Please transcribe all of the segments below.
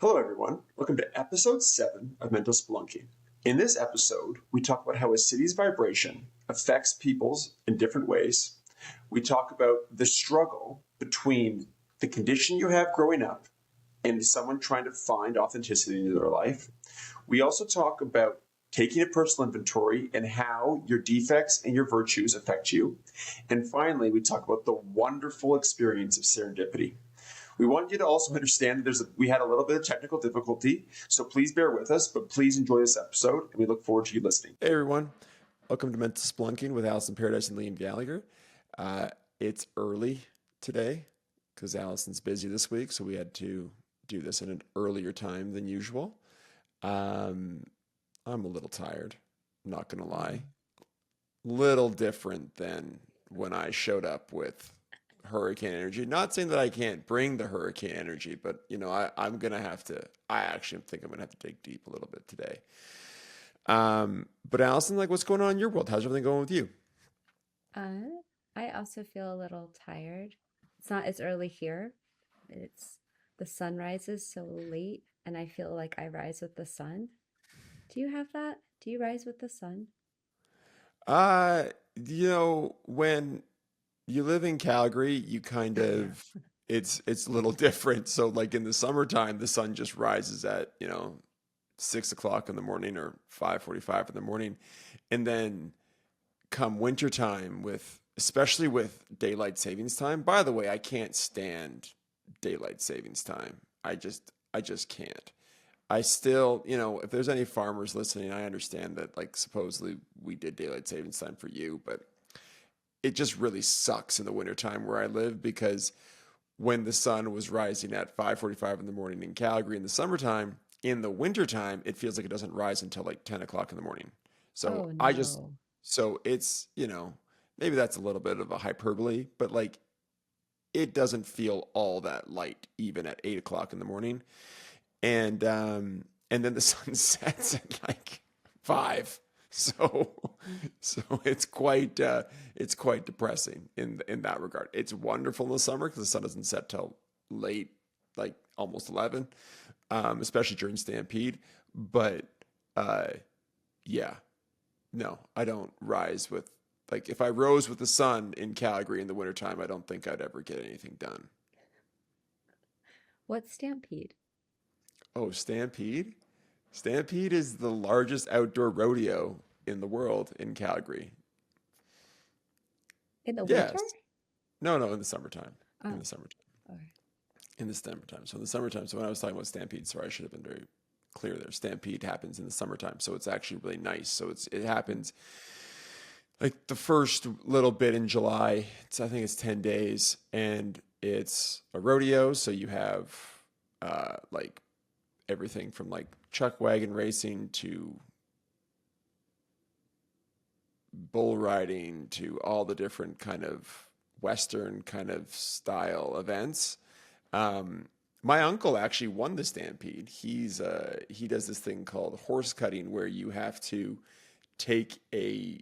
Hello, everyone. Welcome to episode 7 of Mental Spelunking. In this episode, we talk about how a city's vibration affects people's in different ways. We talk about the struggle between the condition you have growing up and someone trying to find authenticity in their life. We also talk about taking a personal inventory and how your defects and your virtues affect you. And finally, we talk about the wonderful experience of serendipity. We want you to also understand that we had a little bit of technical difficulty, so please bear with us, but please enjoy this episode, and we look forward to you listening. Hey everyone, welcome to Mental Spelunking with Allison Paradise and Liam Gallagher. It's early today because Allison's busy this week, so we had to do this at an earlier time than usual. I'm a little tired, not gonna lie. Little different than when I showed up with hurricane energy. Not saying that I can't bring the hurricane energy, but I'm gonna have to. I actually think I'm gonna have to dig deep a little bit today. But Allison, like, what's going on in your world? How's everything going with you? Uh, I also feel a little tired. It's not as early here. It's the sun rises so late, and I feel like I rise with the sun. Do you have that? Do you rise with the sun? Uh, when you live in Calgary, you kind Yeah. of it's a little different. So like in the summertime, the sun just rises at, 6 o'clock in the morning or 5:45 in the morning. And then come wintertime especially with daylight savings time. By the way, I can't stand daylight savings time. I just can't. I still, if there's any farmers listening, I understand that like supposedly we did daylight savings time for you, but it just really sucks in the wintertime where I live because when the sun was rising at 5:45 in the morning in Calgary in the summertime, in the wintertime, it feels like it doesn't rise until like 10 o'clock in the morning. So Oh I just, no. so it's, maybe that's a little bit of a hyperbole, but like it doesn't feel all that light even at 8 o'clock in the morning. And then the sun sets at like 5. So so it's quite depressing in that regard. It's wonderful in the summer because the sun doesn't set till late, like almost 11, especially during Stampede. But uh, yeah, no, I don't rise with like if I rose with the sun in Calgary in the wintertime, I don't think I'd ever get anything done. What's Stampede? Oh, Stampede? Stampede is the largest outdoor rodeo in the world in Calgary. In the winter? Yes. No, no, in the summertime. In Oh, the summertime. okay. In the summertime. So in the summertime. So when I was talking about Stampede, sorry, I should have been very clear there. Stampede happens in the summertime. So it's actually really nice. So it happens like the first little bit in July. I think it's 10 days and it's a rodeo. So you have like everything from like chuck wagon racing to bull riding to all the different kind of Western kind of style events. Um, my uncle actually won the Stampede. He does this thing called horse cutting where you have to take a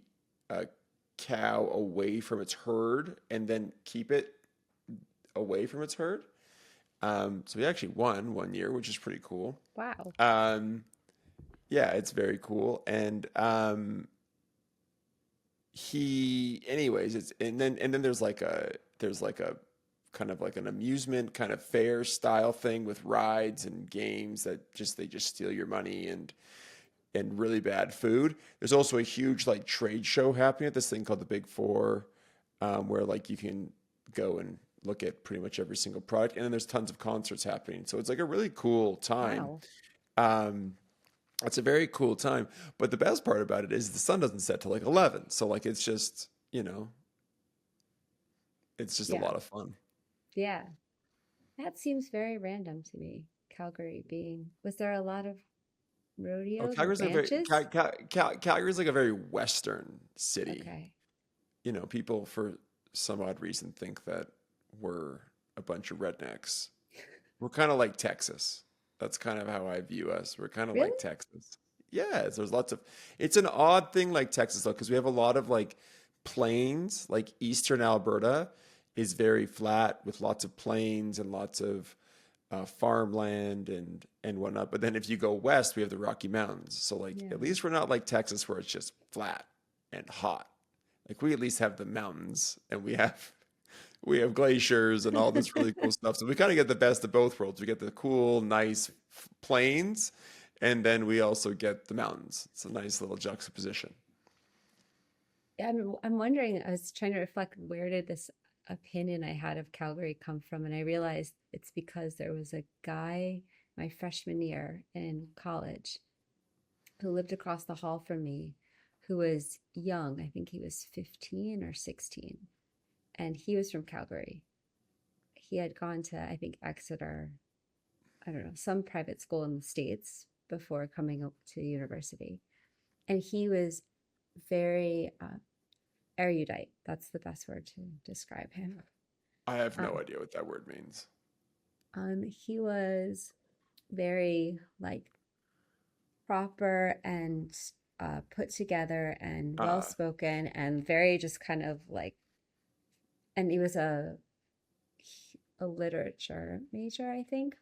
cow away from its herd and then keep it away from its herd. So he actually won one year, which is pretty cool. Wow. Um, yeah, it's very cool. And anyways, and then there's like a kind of like an amusement kind of fair style thing with rides and games that they just steal your money and really bad food. There's also a huge like trade show happening at this thing called the Big Four, where like you can go and look at pretty much every single product, and then there's tons of concerts happening. So it's like a really cool time. Wow. Um, it's a very cool time. But the best part about it is the sun doesn't set till like 11. So like it's just a Yeah. lot of fun. Yeah. That seems very random to me. Calgary being. Was there a lot of Oh, rodeos or Calgary's like a very ranches? Calgary's like a very Western city. Okay. People for some odd reason think that we're a bunch of rednecks. We're kind of like Texas. That's kind of how I view us. We're kind of Really? like Texas. Yes, it's an odd thing like Texas though, because we have a lot of like plains, like eastern Alberta is very flat with lots of plains and lots of farmland and whatnot. But then if you go west, we have the Rocky Mountains. So like Yeah. at least we're not like Texas where it's just flat and hot. Like we at least have the mountains and we have glaciers and all this really cool stuff. So we kind of get the best of both worlds. We get the cool, nice plains, and then we also get the mountains. It's a nice little juxtaposition. Yeah, I'm wondering, I was trying to reflect, where did this opinion I had of Calgary come from? And I realized it's because there was a guy my freshman year in college who lived across the hall from me who was young. I think he was 15 or 16. And he was from Calgary. He had gone to, I think, Exeter, I don't know, some private school in the States before coming up to university. And he was very erudite. That's the best word to describe him. I have no Um, idea what that word means. he was very like proper and put together and well Uh, spoken and very just kind of like, and he was a literature major, I think.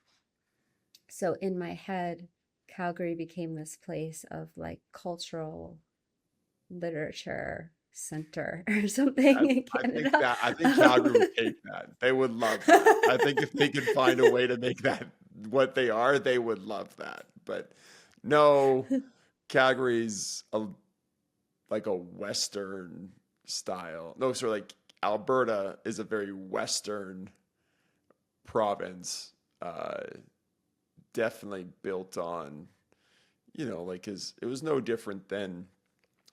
So in my head, Calgary became this place of like cultural literature center or something in Canada. I think Calgary Um, would take that. They would love that. I think if they could find a way to make that what they are, they would love that. But no, Calgary's like a Western style. No, so like Alberta is a very Western province. Definitely built on, like it was no different than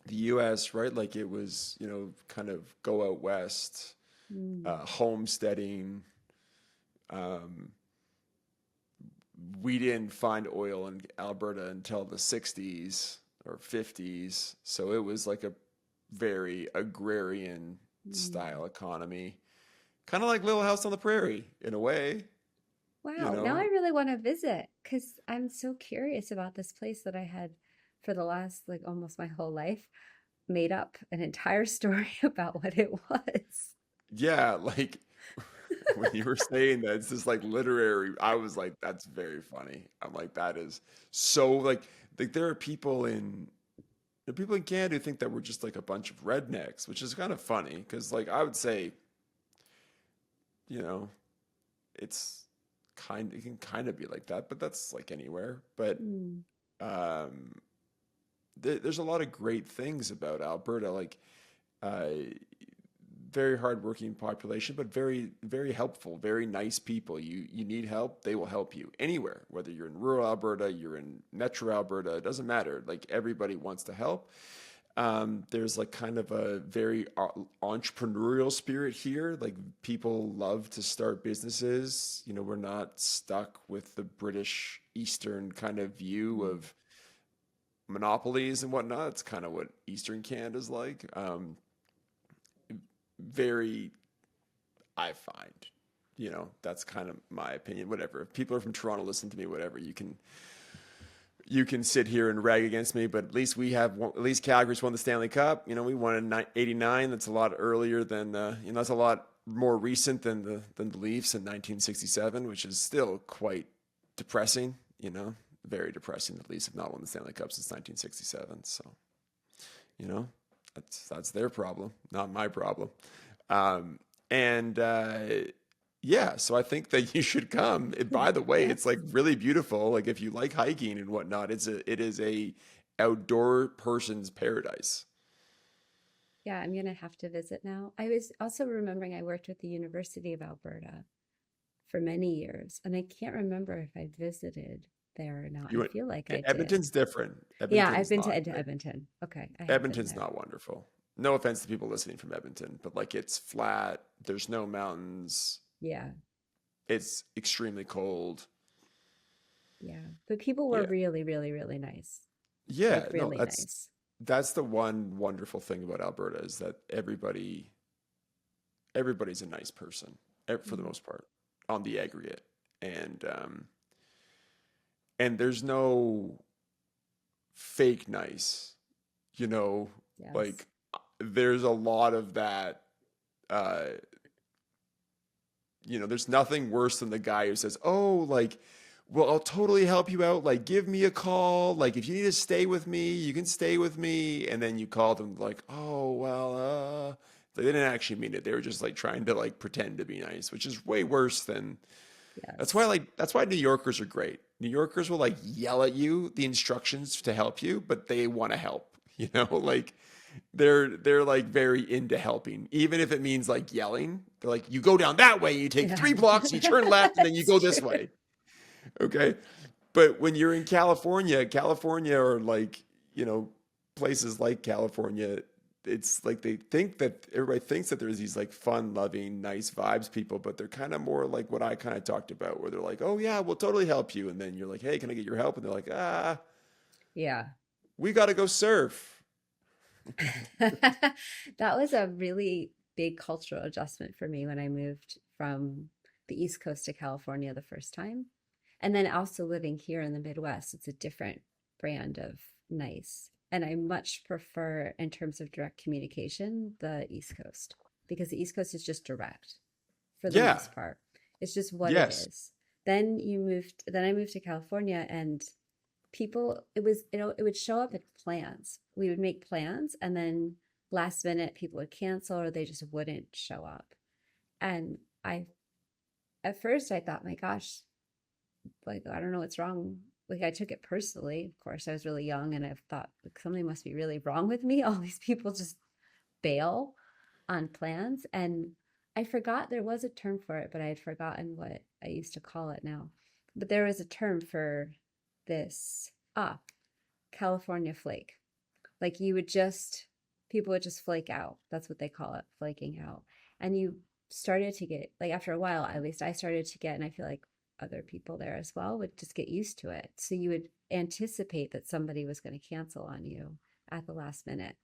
the US, right? Like it was, kind of go out west, mm, homesteading. Um, we didn't find oil in Alberta until the 60s or 50s. So it was like a very agrarian mm. style economy, kind of like Little House on the Prairie in a way, you Wow, now I know? really want to visit because I'm so curious about this place that I had for the last like almost my whole life made up an entire story about what it was. Yeah, like when you were saying that it's just like literary, I was like, that's very funny. I'm like, that is so like there are people in Canada who think that we're just like a bunch of rednecks, which is kind of funny because like I would say, you know, it's it can kind of be like that, but that's like anywhere. But Mm, um there's a lot of great things about Alberta, like uh very hardworking population, but very, very helpful, very nice people. You need help, they will help you anywhere, whether you're in rural Alberta, you're in metro Alberta, it doesn't matter. Like everybody wants to help. There's like kind of a very entrepreneurial spirit here. Like people love to start businesses. We're not stuck with the British Eastern kind of view mm. of monopolies and whatnot. It's kind of what Eastern Canada's like. Very, I find, that's kind of my opinion. Whatever. If people are from Toronto, listen to me. Whatever. You can sit here and rag against me, but at least at least Calgary's won the Stanley Cup. We won in '89. That's a lot earlier than that's a lot more recent than the Leafs in 1967, which is still quite depressing. Very depressing. The Leafs have not won the Stanley Cup since 1967. So you know that's their problem, not my problem. And yeah, so I think that you should come. And by the way, it's Yes. like really beautiful. Like if you like hiking and whatnot, it is a outdoor person's paradise. Yeah, I'm gonna have to visit now. I was also remembering I worked with the University of Alberta for many years, and I can't remember if I visited there or not. You I went, feel like I did. Edmonton's different. Yeah, I've Edmonton's been not to great. Edmonton. Okay, I have been Edmonton's there. not wonderful. No offense to people listening from Edmonton, but like it's flat. There's no mountains. Yeah, It's extremely cold. yeah. But people were Yeah. really, really, really nice. Yeah, Like no, really that's nice. that's the one wonderful thing about Alberta is that everybody's a nice person for the Mm, most part on the aggregate, and there's no fake nice, you know, yes. like there's a lot of that, uh, there's nothing worse than the guy who says, "Oh, like, well, I'll totally help you out. Like, give me a call. Like, if you need to stay with me, you can stay with me." And then you call them like, "Oh, well, they didn't actually mean it. They were just like trying to like pretend to be nice," which is way worse than. Yes. That's why New Yorkers are great. New Yorkers will like yell at you the instructions to help you, but they want to help. Like they're like very into helping, even if it means like yelling. They're like, you go down that way, you take Yeah. 3 blocks, you turn left, and then you It's go true. this way. Okay. But when you're in California or like, places like California, it's like everybody thinks that there's these like fun, loving, nice vibes people, but they're kind of more like what I kind of talked about, where they're like, "Oh yeah, we'll totally help you." And then you're like, "Hey, can I get your help?" And they're like, Yeah. we got to go surf. That was a really big cultural adjustment for me when I moved from the East Coast to California the first time. And then also living here in the Midwest, it's a different brand of nice. And I much prefer, in terms of direct communication, the East Coast, because the East Coast is just direct for the Yeah. most part. It's just what it Yes. is. Then I moved to California, and people, it would show up in plans. We would make plans, and then last minute people would cancel or they just wouldn't show up. And at first I thought, my gosh, like, I don't know what's wrong. Like, I took it personally. Of course, I was really young, and I thought, like, something must be really wrong with me. All these people just bail on plans. And I forgot there was a term for it, but I had forgotten what I used to call it now. But there was a term for this. California flake. Like, people would just flake out. That's what they call it, flaking out. And you started to get, like, after a while, at least I started to get, and I feel like other people there as well would just get used to it. So you would anticipate that somebody was going to cancel on you at the last minute.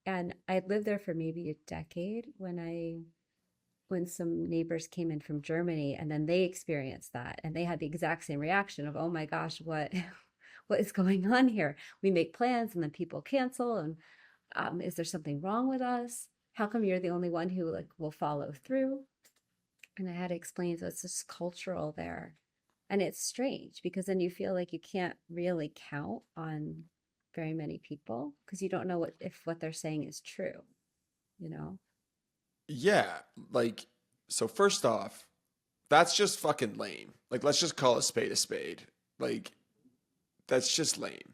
And I'd lived there for maybe a decade when some neighbors came in from Germany, and then they experienced that, and they had the exact same reaction of, "Oh my gosh, what what is going on here? We make plans and then people cancel, and is there something wrong with us? How come you're the only one who like will follow through?" And I had to explain, so it's just cultural there. And it's strange because then you feel like you can't really count on very many people because you don't know if what they're saying is true, you know? Yeah. Like, so first off, that's just fucking lame. Like, let's just call a spade a spade. Like, that's just lame.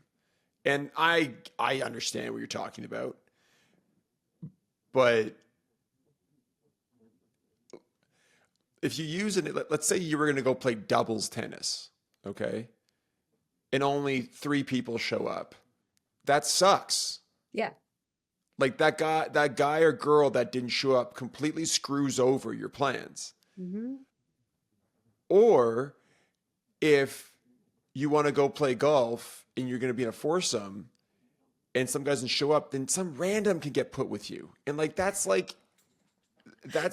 And I understand what you're talking about, but if you use it, let's say you were going to go play doubles tennis, okay? And only 3 people show up. That sucks. Yeah. Like that guy or girl that didn't show up completely screws over your plans. Mm-hmm. Or if you want to go play golf and you're going to be in a foursome and some guy doesn't show up, then some random can get put with you. And that's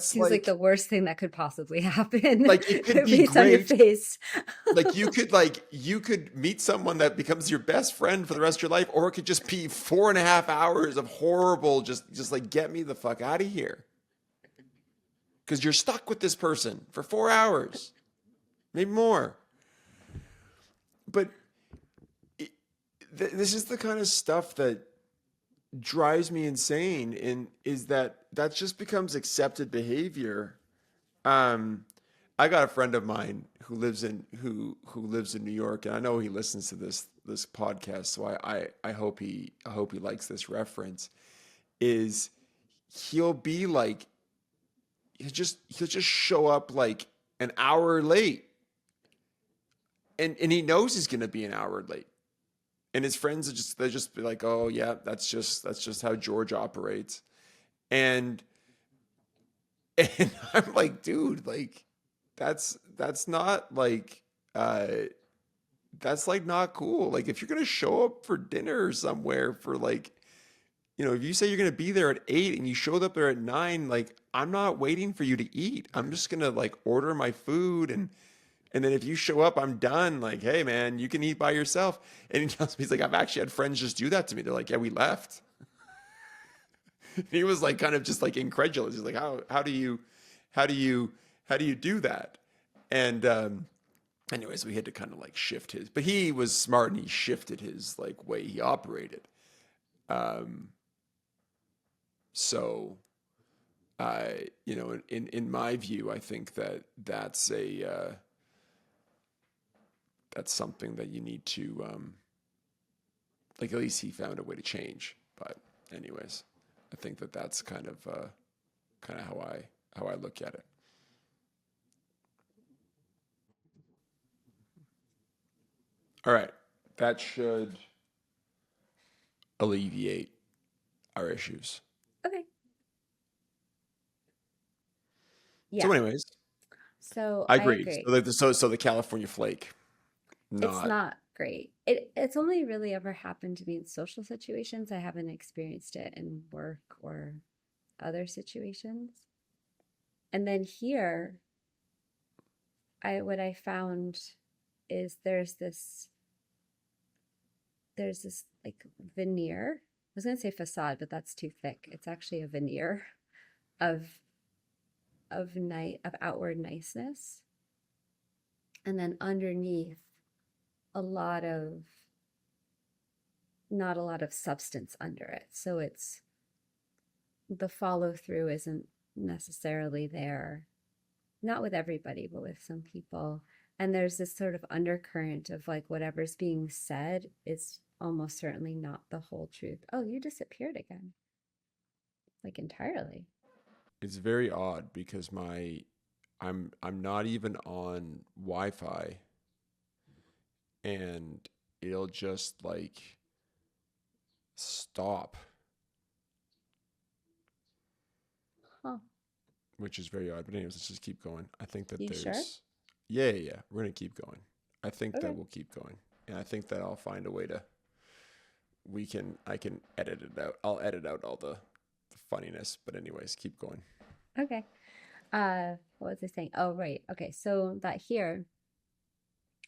Seems like the worst thing that could possibly happen like it could be based on your great. face. Like you could meet someone that becomes your best friend for the rest of your life, or it could just be 4.5 hours of horrible, just like get me the fuck out of here. Because you're stuck with this person for 4 hours, maybe more. But this is the kind of stuff that drives me insane, and is that just becomes accepted behavior. I got a friend of mine who lives in New York, and I know he listens to this podcast, so I hope he likes this reference. Is he'll be like he'll just show up like an hour late, and he knows he's gonna be an hour late. And his friends they just be like, "Oh yeah, that's just how George operates." And I'm like, dude, like that's not like that's like not cool. Like if you're gonna show up for dinner somewhere for like, if you say you're gonna be there at 8 and you showed up there at 9, like I'm not waiting for you to eat. I'm just gonna like order my food, and then if you show up, I'm done. Like, hey man, you can eat by yourself. And he tells me, he's like, I've actually had friends just do that to me. They're like, yeah, we left. He was like kind of just like incredulous. He's like, how do you How do you do that? And anyways, we had to kind of like shift his, but he was smart and he shifted his like way he operated. Um, so in my view, I think that that's something that you need to like at least he found a way to change. But anyways, I think that that's kind of how I look at it. All right, that should alleviate our issues. Okay. So, Yeah. anyways, So I I agree. agree. So the California flake, It's not not great. It's only really ever happened to me in social situations. I haven't experienced it in work or other situations. And then here, I what I found is there's this like veneer. I was gonna say facade, but that's too thick. It's actually a veneer of of outward niceness. And then underneath a lot of not a lot of substance under it. So it's the follow through isn't necessarily there. Not with everybody, but with some people. And there's this sort of undercurrent of like whatever's being said is almost certainly not the whole truth. Oh, you disappeared again, like entirely. it's very odd because I'm not even on Wi-Fi and it'll just like stop, Huh. which is very odd. But anyways, let's just keep going. I think that You sure? there's yeah. We're gonna keep going. I think Okay. that we'll keep going. And I think that I'll find a way to I can edit it out. I'll edit out all the funniness. But anyways, keep going. Okay. What was I saying? Oh, right. Okay. So that here,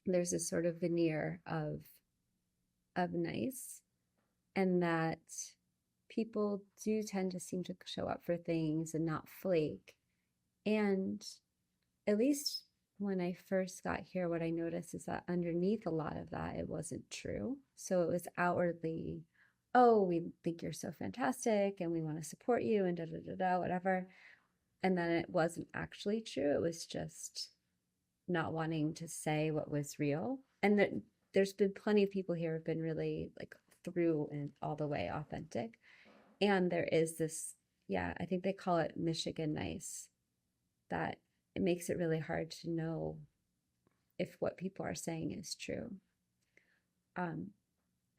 there's this sort of veneer of nice, and that people do tend to seem to show up for things and not flake. And at least when I first got here, what I noticed is that underneath a lot of that, it wasn't true. So it was outwardly, oh, we think you're so fantastic and we want to support you and da da da da, whatever. And then it wasn't actually true. It was just not wanting to say what was real. And there's been plenty of people here who've been really like through and all the way authentic. And there is this, yeah, I think they call it Michigan nice, that it makes it really hard to know if what people are saying is true. Um,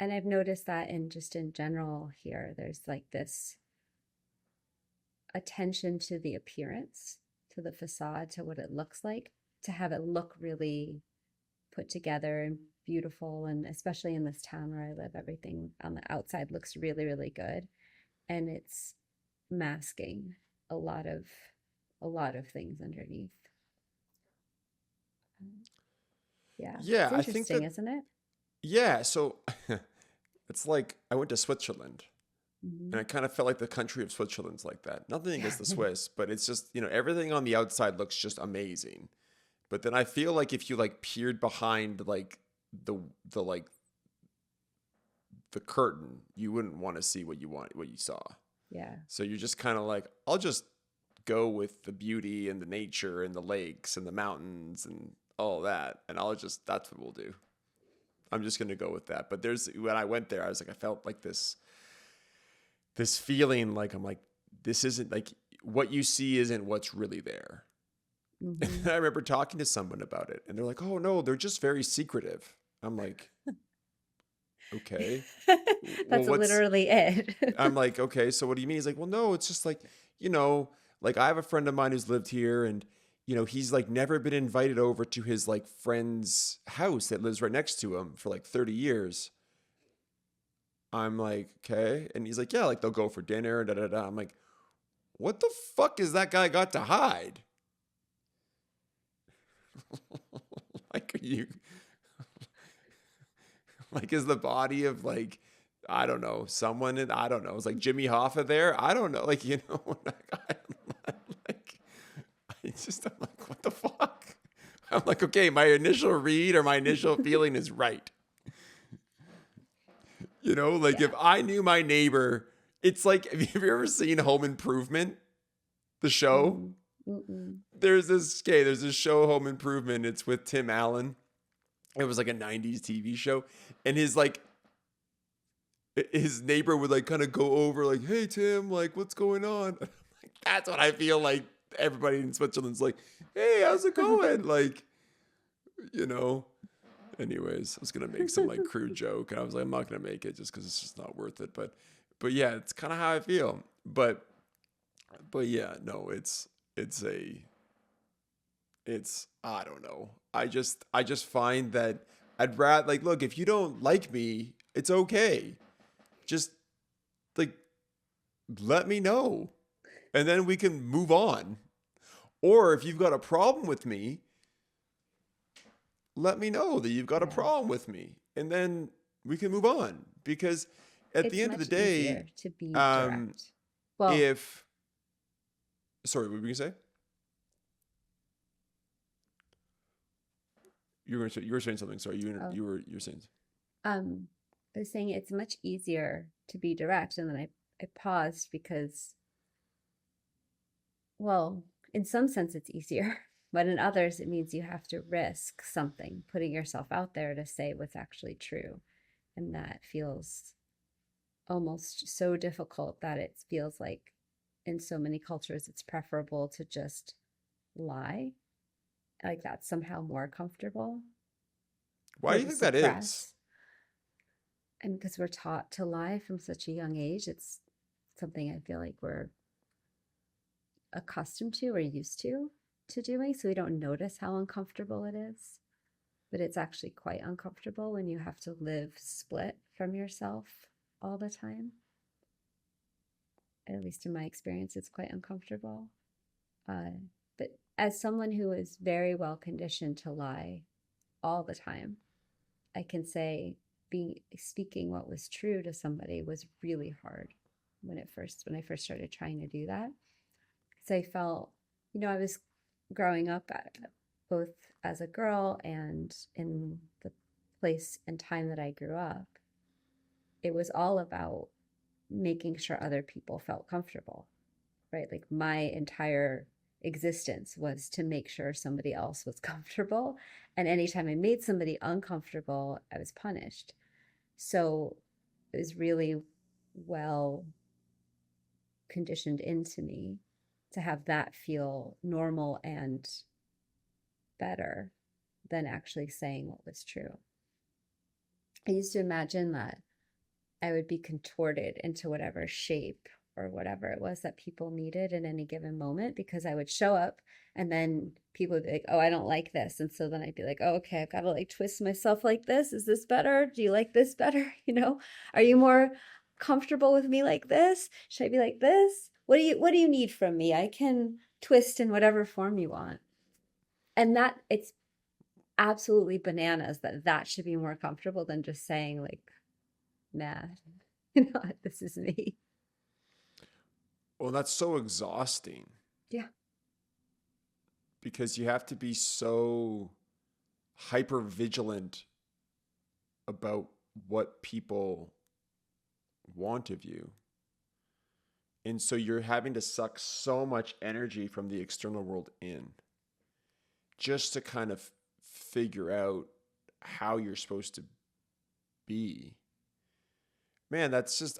and I've noticed that in general here, there's like this attention to the appearance, to the facade, to what it looks like, to have it look really put together and beautiful. And especially in this town where I live, everything on the outside looks really, really good. And it's masking a lot of things underneath. Yeah, Yeah, it's I think interesting, that isn't it? yeah. So it's like I went to Switzerland Mm-hmm. and I kind of felt like the country of Switzerland's like that. Nothing against the Swiss, but it's just everything on the outside looks just amazing. But then I feel like if you like peered behind like the like the curtain, you wouldn't want to see what you saw. Yeah. So you're just kind of like, I'll just go with the beauty and the nature and the lakes and the mountains and all that, and that's what we'll do. I'm just gonna go with that. But when I went there, I was like, I felt like this feeling like I'm like, this isn't like what you see isn't what's really there. Mm-hmm. And I remember talking to someone about it, and they're like, "Oh no, they're just very secretive." I'm like, "Okay, well, That's what's?" literally it. I'm like, "Okay, so what do you mean?" He's like, "Well, no, it's just like, you know, like I have a friend of mine who's lived here, and he's like never been invited over to his like friend's house that lives right next to him for like 30 years." I'm like, "Okay," and he's like, "Yeah, like they'll go for dinner, da da da." I'm like, "What the fuck is that guy got to hide?" Like, are you like, is the body of like, I don't know, someone I don't know, is like Jimmy Hoffa there? I don't know, like, like, I'm like, I'm like, okay, my initial read or my initial feeling is right. You know, like if Yeah. I knew my neighbor, it's like, have you ever seen Home Improvement, the show? Mm, mm-mm. There's this show, Home Improvement. It's with Tim Allen. It was like a 90s TV show. And his neighbor would like kind of go over like, hey, Tim, like, what's going on? Like, that's what I feel like everybody in Switzerland's like, hey, how's it going? Like, you know, anyways, I was going to make some like crude joke and I was like, I'm not going to make it just because it's just not worth it. But yeah, it's kind of how I feel. But yeah, no, I don't know. I just find that I'd rather like, look, if you don't like me, it's okay. Just like let me know and then we can move on. Or if you've got a problem with me, let me know that you've got a Yeah. problem with me and then we can move on because at the It's end of the much day, easier to be um direct. Well, if sorry, what were you gonna say? You were saying something. Sorry, oh, you were saying. I was saying it's much easier to be direct, and then I paused because, well, in some sense it's easier, but in others it means you have to risk something, putting yourself out there to say what's actually true. And that feels almost so difficult that it feels like in so many cultures it's preferable to just lie. Like that's somehow more comfortable, Why or do you to think that is? suppress. And because we're taught to lie from such a young age, it's something I feel like we're accustomed to or used to doing, so we don't notice how uncomfortable it is. But it's actually quite uncomfortable when you have to live split from yourself all the time. At least in my experience, it's quite uncomfortable. uh, but as someone who is very well conditioned to lie all the time, I can say being speaking what was true to somebody was really hard when I first started trying to do that, because I felt, I was growing up both as a girl and in the place and time that I grew up. It was all about making sure other people felt comfortable, right? Like my entire existence was to make sure somebody else was comfortable. And anytime I made somebody uncomfortable, I was punished. So it was really well conditioned into me to have that feel normal and better than actually saying what was true. I used to imagine that I would be contorted into whatever shape or whatever it was that people needed in any given moment, because I would show up and then people would be like, oh, I don't like this. And so then I'd be like, oh, okay, I've got to like twist myself like this. Is this better? Do you like this better? Are you more comfortable with me like this? Should I be like this? What do you need from me? I can twist in whatever form you want. And that it's absolutely bananas that should be more comfortable than just saying like, nah, this is me. Well, that's so exhausting Yeah. because you have to be so hyper vigilant about what people want of you. And so you're having to suck so much energy from the external world in just to kind of figure out how you're supposed to be. Man, that's just,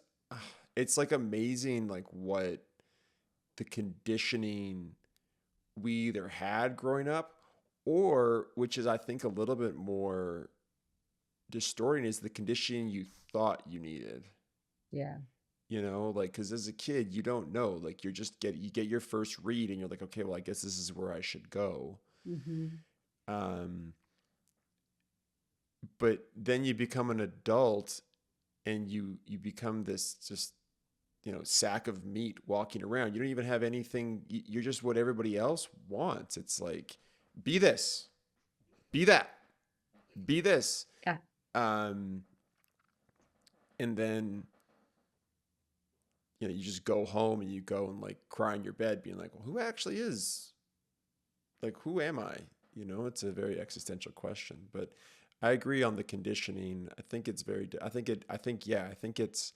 it's like amazing, like what the conditioning we either had growing up or, which is, I think, a little bit more distorting, is the conditioning you thought you needed. Yeah. Like, because as a kid, you don't know. Like, you get your first read and you're like, okay, well, I guess this is where I should go. Mm-hmm. Um, but then you become an adult and you become this just sack of meat walking around. You don't even have anything. You're just what everybody else wants. It's like, be this, be that, be this. Yeah. um and then you just go home and you go and like cry in your bed being like, well, who actually is, like, who am I? You know, it's a very existential question, but I agree on the conditioning. I think it's very, I think it's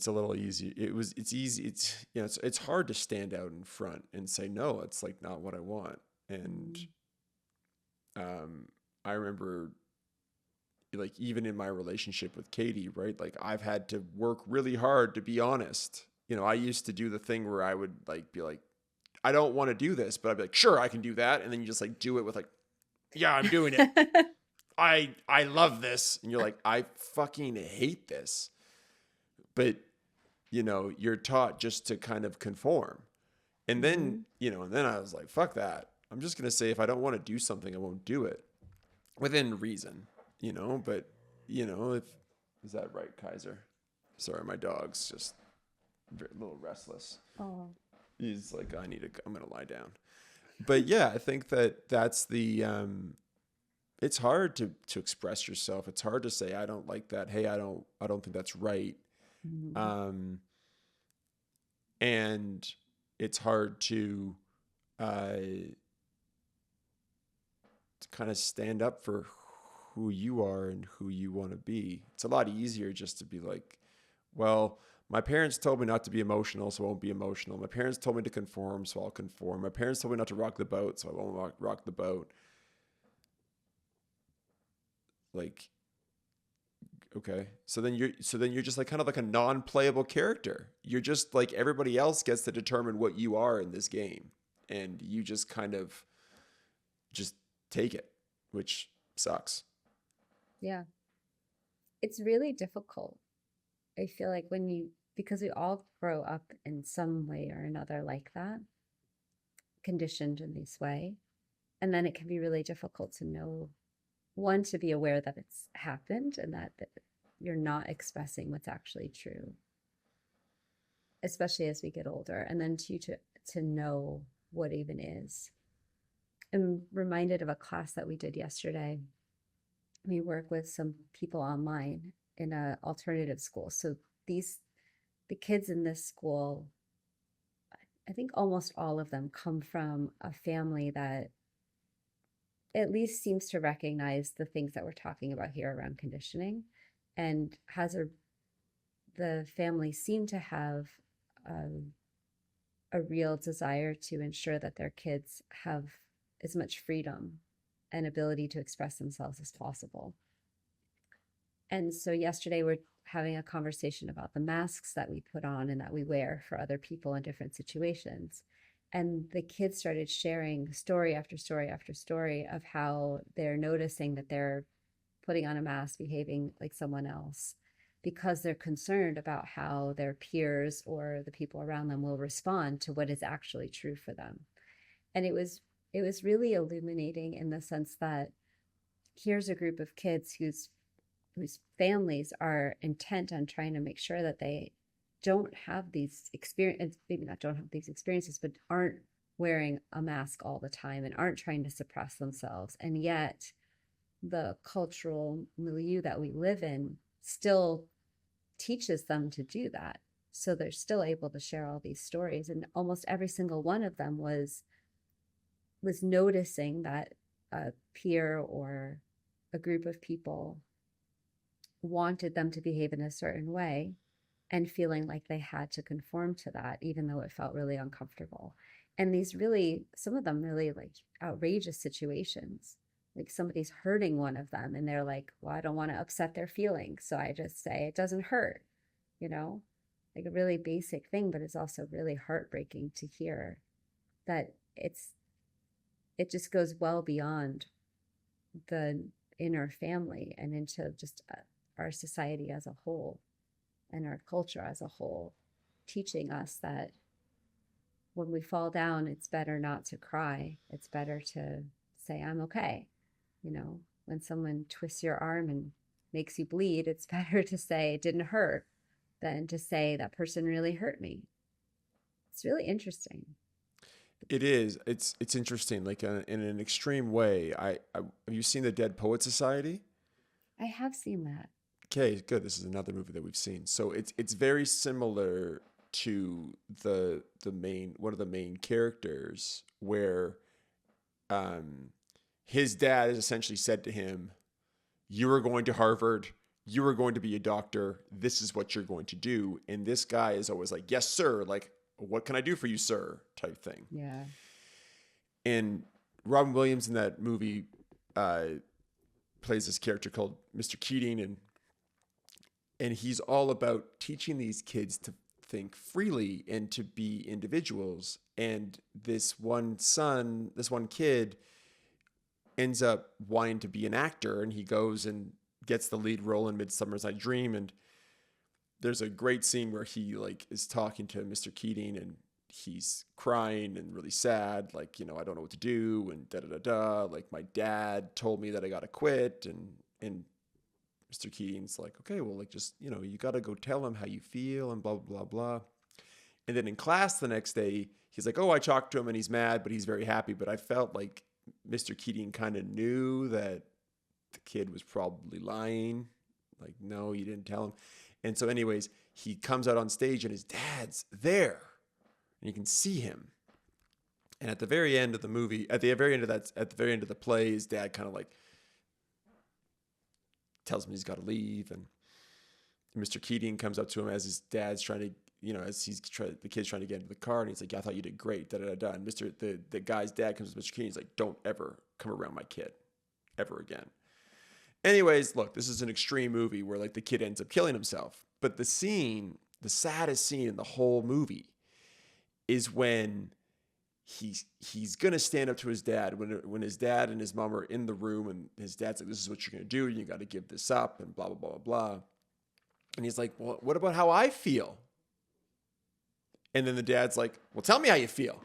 a little easy. It's easy. It's hard to stand out in front and say, no, it's like not what I want. And, Mm. um, I remember like even in my relationship with Katie, right? Like I've had to work really hard to be honest. You know, I used to do the thing where I would like be like, I don't want to do this, but I'd be like, sure, I can do that. And then you just like do it with like, yeah, I'm doing it. I love this. And you're like, I fucking hate this. But, you know, you're taught just to kind of conform. And then, Mhm. and then I was like, fuck that. I'm just going to say if I don't want to do something, I won't do it within reason, but, if, is that right, Kaiser? Sorry, my dog's just a little restless. Oh. He's like, I'm going to lie down. But yeah, I think that's the, it's hard to express yourself. It's hard to say, I don't like that. Hey, I don't think that's right. Mhm. Um, and it's hard to kind of stand up for who you are and who you want to be. It's a lot easier just to be like, well, my parents told me not to be emotional, so I won't be emotional. My parents told me to conform, so I'll conform. My parents told me not to rock the boat, so I won't rock the boat. Like, okay, so then you're just like kind of like a non-playable character. You're just like everybody else gets to determine what you are in this game, and you just kind of just take it, which sucks. Yeah. It's really difficult. I feel like because we all grow up in some way or another like that, conditioned in this way. And then it can be really difficult to know, one, to be aware that it's happened and that you're not expressing what's actually true, especially as we get older. And then two, to know what even is. I'm reminded of a class that we did yesterday. We work with some people online in an alternative school. So the kids in this school, I think almost all of them come from a family that at least seems to recognize the things that we're talking about here around conditioning, and the family seem to have um, a real desire to ensure that their kids have as much freedom and ability to express themselves as possible. And so yesterday we're having a conversation about the masks that we put on and that we wear for other people in different situations. And the kids started sharing story after story after story of how they're noticing that they're putting on a mask, behaving like someone else, because they're concerned about how their peers or the people around them will respond to what is actually true for them. And it was really illuminating in the sense that here's a group of kids whose families are intent on trying to make sure that they don't have these experiences, maybe not don't have these experiences, but aren't wearing a mask all the time and aren't trying to suppress themselves. And yet the cultural milieu that we live in still teaches them to do that. So they're still able to share all these stories. And almost every single one of them was noticing that a peer or a group of people wanted them to behave in a certain way and feeling like they had to conform to that, even though it felt really uncomfortable. And some of them really like outrageous situations. Like somebody's hurting one of them and they're like, well, I don't want to upset their feelings. So I just say it doesn't hurt, you know, like a really basic thing, but it's also really heartbreaking to hear that it just goes well beyond the inner family and into just our society as a whole and our culture as a whole, teaching us that when we fall down, it's better not to cry. It's better to say, I'm okay. You know, when someone twists your arm and makes you bleed, it's better to say it didn't hurt than to say that person really hurt me. It's really interesting. It is. It's interesting. Like in an extreme way. Have you seen the Dead Poet Society? I have seen that. Okay, good. This is another movie that we've seen. So it's very similar to the main one of the main characters where um, his dad has essentially said to him, you are going to Harvard. You are going to be a doctor. This is what you're going to do. And this guy is always like, yes, sir. Like, what can I do for you, sir? Type thing. Yeah. And Robin Williams in that movie plays this character called Mr. Keating, and he's all about teaching these kids to think freely and to be individuals. And this one kid ends up wanting to be an actor, and he goes and gets the lead role in Midsummer's Night Dream. And there's a great scene where he like is talking to Mr. Keating, and he's crying and really sad, like, you know, I don't know what to do, and da da da da. Like, my dad told me that I gotta quit, and Mr. Keating's like, okay, well, like, just, you know, you gotta go tell him how you feel, and blah blah blah blah. And then in class the next day, he's like, oh, I talked to him and he's mad, but he's very happy. But I felt like Mr. Keating kind of knew that the kid was probably lying. Like, no, you didn't tell him. And so, anyways, he comes out on stage and his dad's there, and you can see him. And at the very end of the movie, at the very end of the play, his dad kind of like tells him he's got to leave, and Mr. Keating comes up to him as his dad's trying to, you know, as the kid's trying to get into the car, and he's like, yeah, I thought you did great, da da da da. And the guy's dad comes to Mr. Keating, he's like, don't ever come around my kid, ever again. Anyways, look, this is an extreme movie where like the kid ends up killing himself. But the saddest scene in the whole movie is when he's gonna stand up to his dad when his dad and his mom are in the room, and his dad's like, this is what you're gonna do, and you got to give this up, and blah blah blah blah blah. And he's like, well, what about how I feel? And then the dad's like, well, tell me how you feel.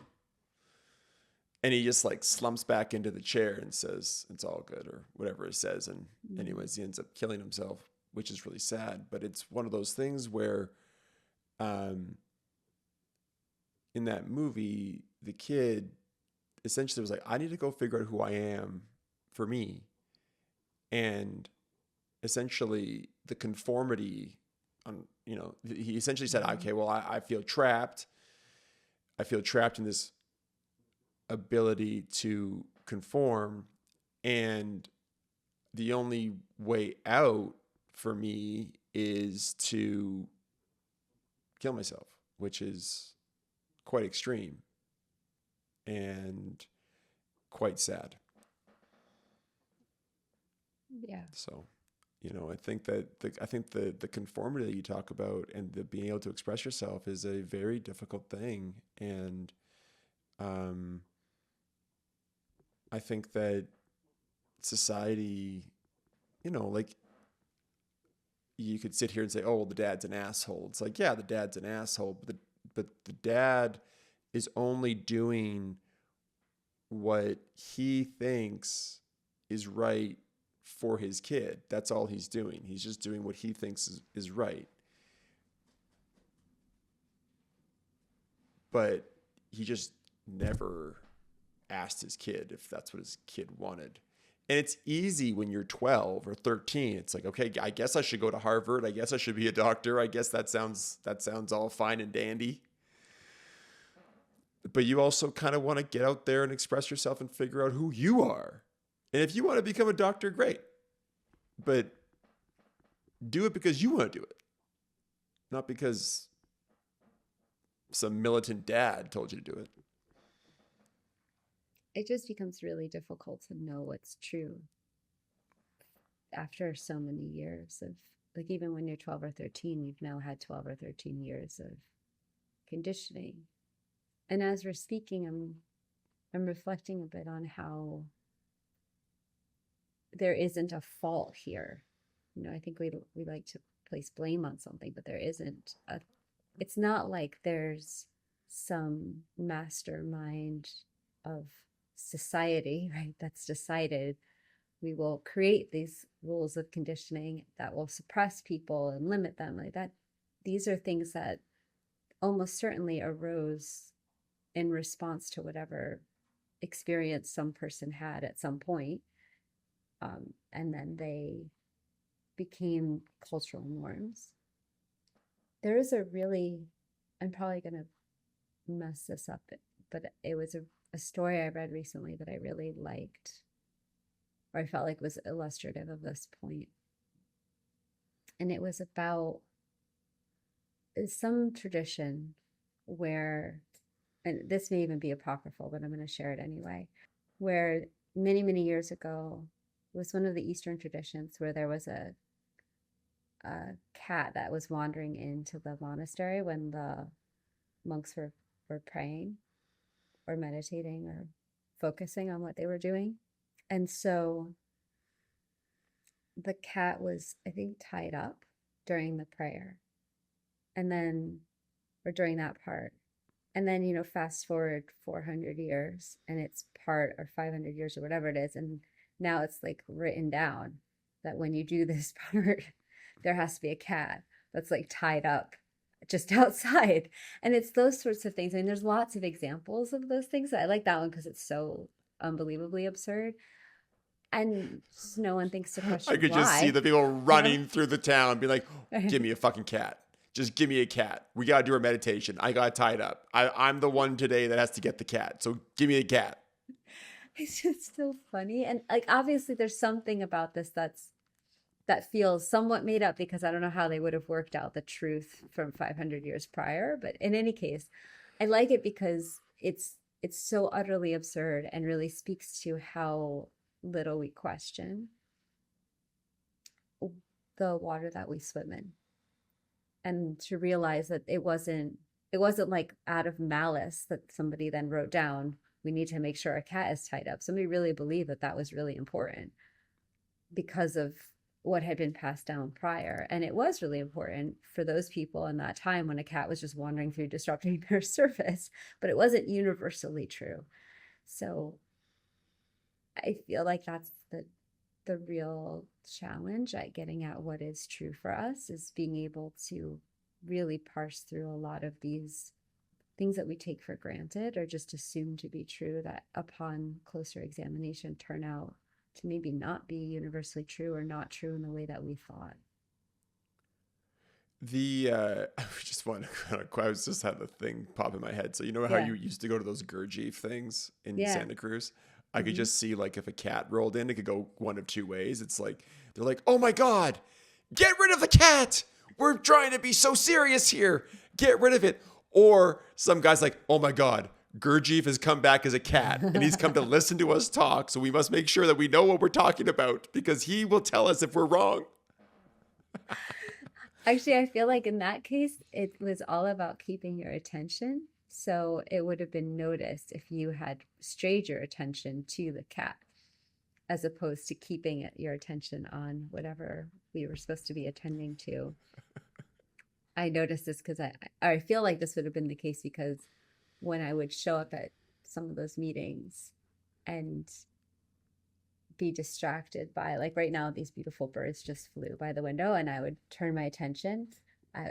And he just like slumps back into the chair and says, it's all good, or whatever it says. And anyways, he ends up killing himself, which is really sad. But it's one of those things where in that movie, the kid essentially was like, I need to go figure out who I am for me. And essentially the conformity he essentially said, okay, well, I feel trapped. I feel trapped in this ability to conform, and the only way out for me is to kill myself, which is quite extreme and quite sad. Yeah. So, you know, I think that the conformity that you talk about and the being able to express yourself is a very difficult thing. And I think that society, you know, like, you could sit here and say, oh, well, the dad's an asshole. It's like, yeah, the dad's an asshole, but the dad is only doing what he thinks is right for his kid. That's all he's doing. He's just doing what he thinks is right. But he just never asked his kid if that's what his kid wanted. And it's easy when you're 12 or 13. It's like, okay, I guess I should go to Harvard. I guess I should be a doctor. I guess that sounds all fine and dandy. But you also kind of want to get out there and express yourself and figure out who you are. And if you want to become a doctor, great. But do it because you want to do it, not because some militant dad told you to do it. It just becomes really difficult to know what's true after so many years of, like, even when you're 12 or 13, you've now had 12 or 13 years of conditioning. And as we're speaking, I'm reflecting a bit on how there isn't a fault here. You know, I think we like to place blame on something, but there isn't. It's not like there's some mastermind of society, right, that's decided we will create these rules of conditioning that will suppress people and limit them like that. These are things that almost certainly arose in response to whatever experience some person had at some point. And then they became cultural norms. There is a really, I'm probably going to mess this up, but it was a a story I read recently that I really liked, or I felt like was illustrative of this point. And it was about some tradition where, and this may even be apocryphal, but I'm going to share it anyway, where many, many years ago, it was one of the Eastern traditions where there was a cat that was wandering into the monastery when the monks were praying or meditating or focusing on what they were doing. And so the cat was, I think, tied up during the prayer. And then, or during that part. And then, fast forward 400 years and it's part, or 500 years or whatever it is. And now it's like written down that when you do this part, there has to be a cat that's like tied up just outside. And it's those sorts of things. I mean, there's lots of examples of those things. I like that one because it's so unbelievably absurd. And just no one thinks to question I could just see why. the people running through the town and be like, give me a fucking cat. Just give me a cat. We got to do our meditation. I got tied up. I'm the one today that has to get the cat. So give me a cat. It's just so funny. And like, obviously there's something about this that feels somewhat made up, because I don't know how they would have worked out the truth from 500 years prior. But in any case, I like it because it's so utterly absurd and really speaks to how little we question the water that we swim in. And to realize that it wasn't like out of malice that somebody then wrote down, we need to make sure a cat is tied up. Somebody really believed that that was really important because of what had been passed down prior. And it was really important for those people in that time when a cat was just wandering through, disrupting their service, but it wasn't universally true. So I feel like that's the real challenge at getting at what is true for us, is being able to really parse through a lot of these things that we take for granted or just assume to be true, that upon closer examination turn out to maybe not be universally true or not true in the way that we thought. I just want to, I was just had the thing pop in my head. So you know how Yeah. you used to go to those Gurdjieff things in Yeah. Santa Cruz? I could Mhm. just see, like, if a cat rolled in, it could go one of two ways. It's like, they're like, oh my God, get rid of the cat. We're trying to be so serious here. Get rid of it. Or some guy's like, oh my God, Gurdjieff has come back as a cat and he's come to listen to us talk. So we must make sure that we know what we're talking about because he will tell us if we're wrong. Actually, I feel like in that case, it was all about keeping your attention. So it would have been noticed if you had strayed your attention to the cat, as opposed to keeping your attention on whatever we were supposed to be attending to. I noticed this because I feel like this would have been the case because when I would show up at some of those meetings and be distracted by, like right now, these beautiful birds just flew by the window, and I would turn my attention,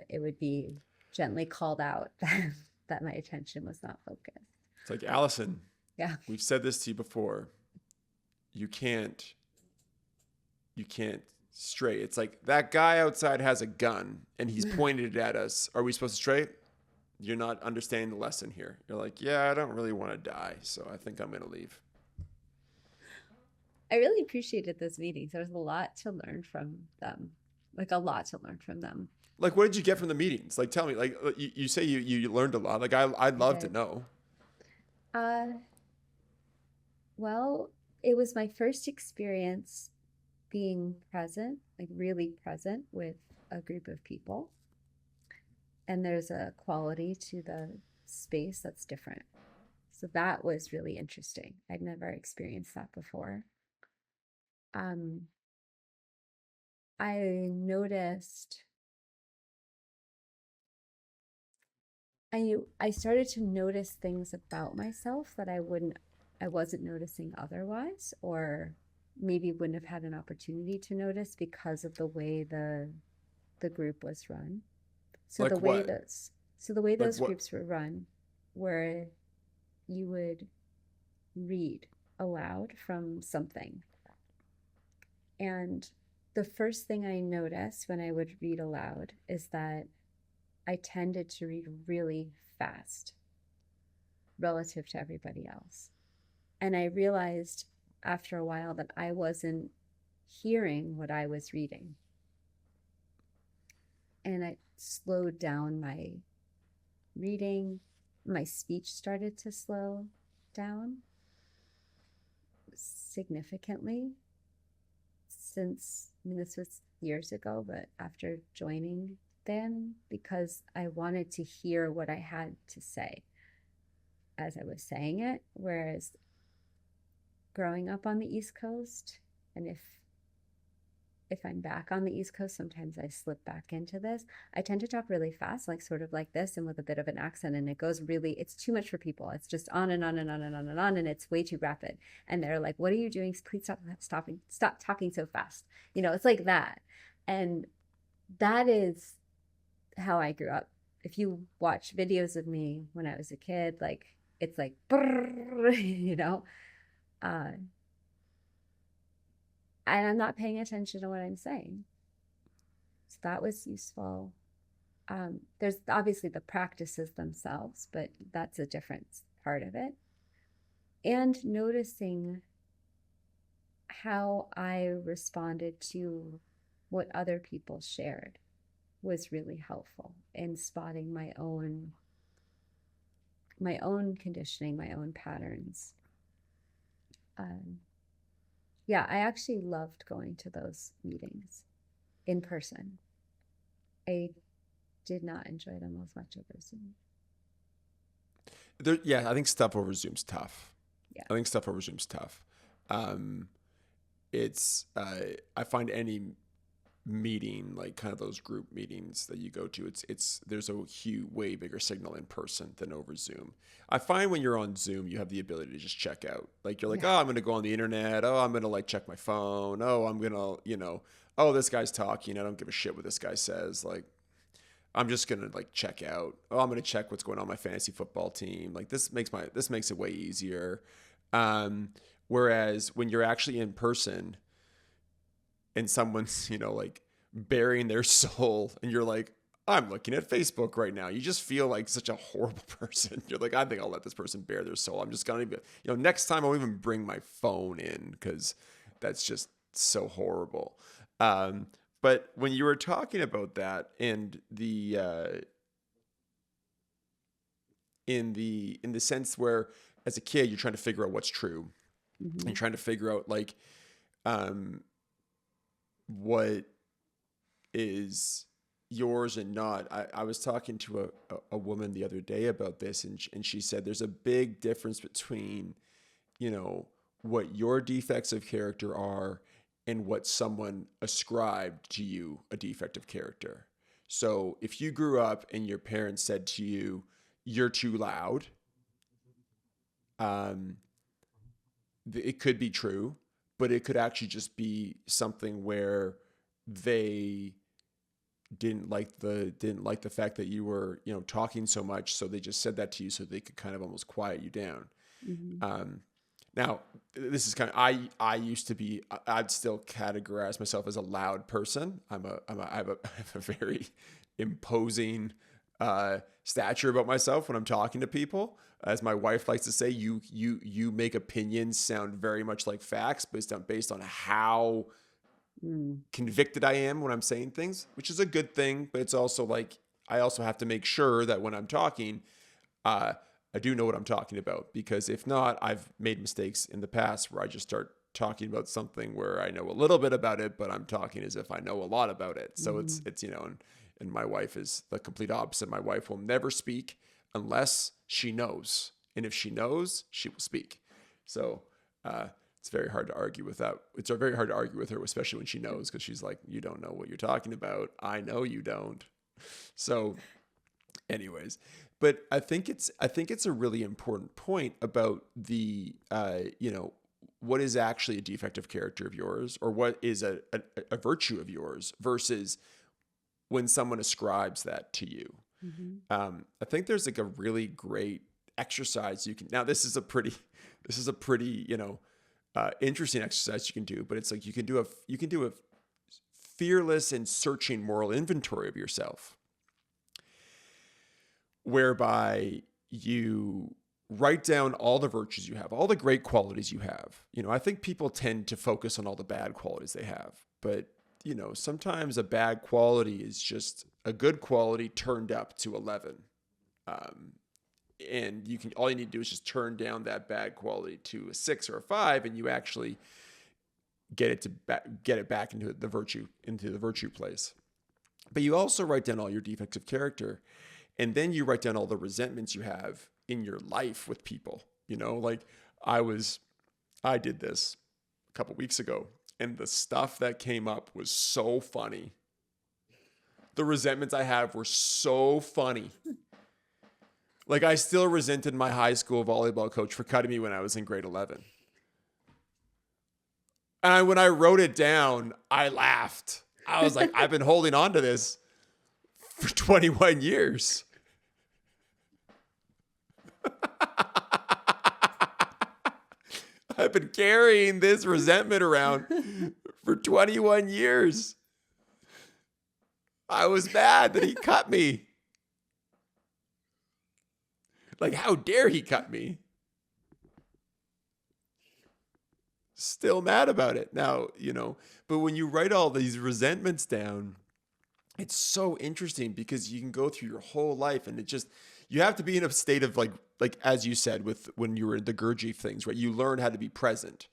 it would be gently called out that my attention was not focused. It's like, Allison, Yeah. we've said this to you before. You can't stray. It's like, that guy outside has a gun and he's pointed it at us. Are we supposed to stray? You're not understanding the lesson here. You're like, yeah, I don't really want to die, so I think I'm going to leave. I really appreciated those meetings. There was a lot to learn from them, like a lot to learn from them. Like, what did you get from the meetings? Like, tell me. Like, you say you learned a lot. Like, I'd love to know. Well, it was my first experience being present, like really present with a group of people. And there's a quality to the space that's different. So that was really interesting. I'd never experienced that before. I noticed, I started to notice things about myself that I wasn't noticing otherwise, or maybe wouldn't have had an opportunity to notice because of the way the group was run. So Like the way what? those What? groups were run, where you would read aloud from something. And the first thing I noticed when I would read aloud is that I tended to read really fast. relative to everybody else. And I realized after a while that I wasn't hearing what I was reading. And I slowed down my reading. My speech started to slow down significantly since, I mean, this was years ago, but after joining then, because I wanted to hear what I had to say as I was saying it. Whereas growing up on the East Coast, and if I'm back on the East Coast, sometimes I slip back into this. I tend to talk really fast, like sort of like this, and with a bit of an accent, and it goes really, it's too much for people. It's just on and on and on and on and on, and it's way too rapid. And they're like, "What are you doing? Please stop talking so fast." You know, it's like that. And that is how I grew up. If you watch videos of me when I was a kid, like it's like, you know, uh, and I'm not paying attention to what I'm saying. So that was useful. There's obviously the practices themselves, but that's a different part of it. And noticing how I responded to what other people shared was really helpful in spotting my own conditioning, my own patterns. Yeah, I actually loved going to those meetings in person. I did not enjoy them as much over Zoom. Yeah, I think stuff over Zoom's tough. Yeah. I think stuff over Zoom's tough. I find any meeting, like kind of those group meetings that you go to, there's a way bigger signal in person than over Zoom. I find when you're on Zoom, you have the ability to just check out. Like you're like, oh, I'm going to go on the internet. Oh, I'm going to like check my phone. Oh, I'm going to, oh, this guy's talking. I don't give a shit what this guy says. Like, I'm just going to like check out. Oh, I'm going to check what's going on in my fantasy football team. Like this makes it way easier. Whereas when you're actually in person and someone's, like burying their soul and you're like, I'm looking at Facebook right now. You just feel like such a horrible person. You're like, I think I'll let this person bare their soul. I'm just going to, next time I'll even bring my phone in because that's just so horrible. But when you were talking about that and in the sense where as a kid, you're trying to figure out what's true. Mm-hmm. You're trying to figure out like, what is yours and not. I was talking to a woman the other day about this, and she said there's a big difference between, what your defects of character are and what someone ascribed to you a defect of character. So if you grew up and your parents said to you, you're too loud, it could be true, but it could actually just be something where they didn't like the fact that you were, talking so much. So they just said that to you so they could kind of almost quiet you down. Mm-hmm. Now this is kind of, I'd still categorize myself as a loud person. I have a very imposing, stature about myself when I'm talking to people. As my wife likes to say, you make opinions sound very much like facts based on how convicted I am when I'm saying things, which is a good thing. But it's also like, I also have to make sure that when I'm talking, I do know what I'm talking about, because if not, I've made mistakes in the past where I just start talking about something where I know a little bit about it, but I'm talking as if I know a lot about it. So it's, and my wife is the complete opposite. My wife will never speak unless she knows. And if she knows, she will speak. So it's very hard to argue with that. It's very hard to argue with her, especially when she knows, because she's like, you don't know what you're talking about. I know you don't. So anyways, but I think it's a really important point about the, what is actually a defect of character of yours, or what is a virtue of yours versus when someone ascribes that to you. Mm-hmm. I think there's like a really great exercise you can. Now, this is a pretty, interesting exercise you can do. But it's like you can do a fearless and searching moral inventory of yourself, whereby you write down all the virtues you have, all the great qualities you have. I think people tend to focus on all the bad qualities they have, but sometimes a bad quality is just a good quality turned up to 11. Um, and all you need to do is just turn down that bad quality to a 6 or a 5, and you actually get it back into the virtue place. But you also write down all your defects of character, and then you write down all the resentments you have in your life with people. Like I did this a couple weeks ago, and the stuff that came up was so funny. The resentments I have were so funny. Like, I still resented my high school volleyball coach for cutting me when I was in grade 11. And when I wrote it down, I laughed. I was like, I've been holding on to this for 21 years. I've been carrying this resentment around for 21 years. I was mad that he cut me. Like, how dare he cut me? Still mad about it now, but when you write all these resentments down, it's so interesting because you can go through your whole life, and you have to be in a state of like as you said, when you were in the Gurdjieff things, right? You learn how to be present,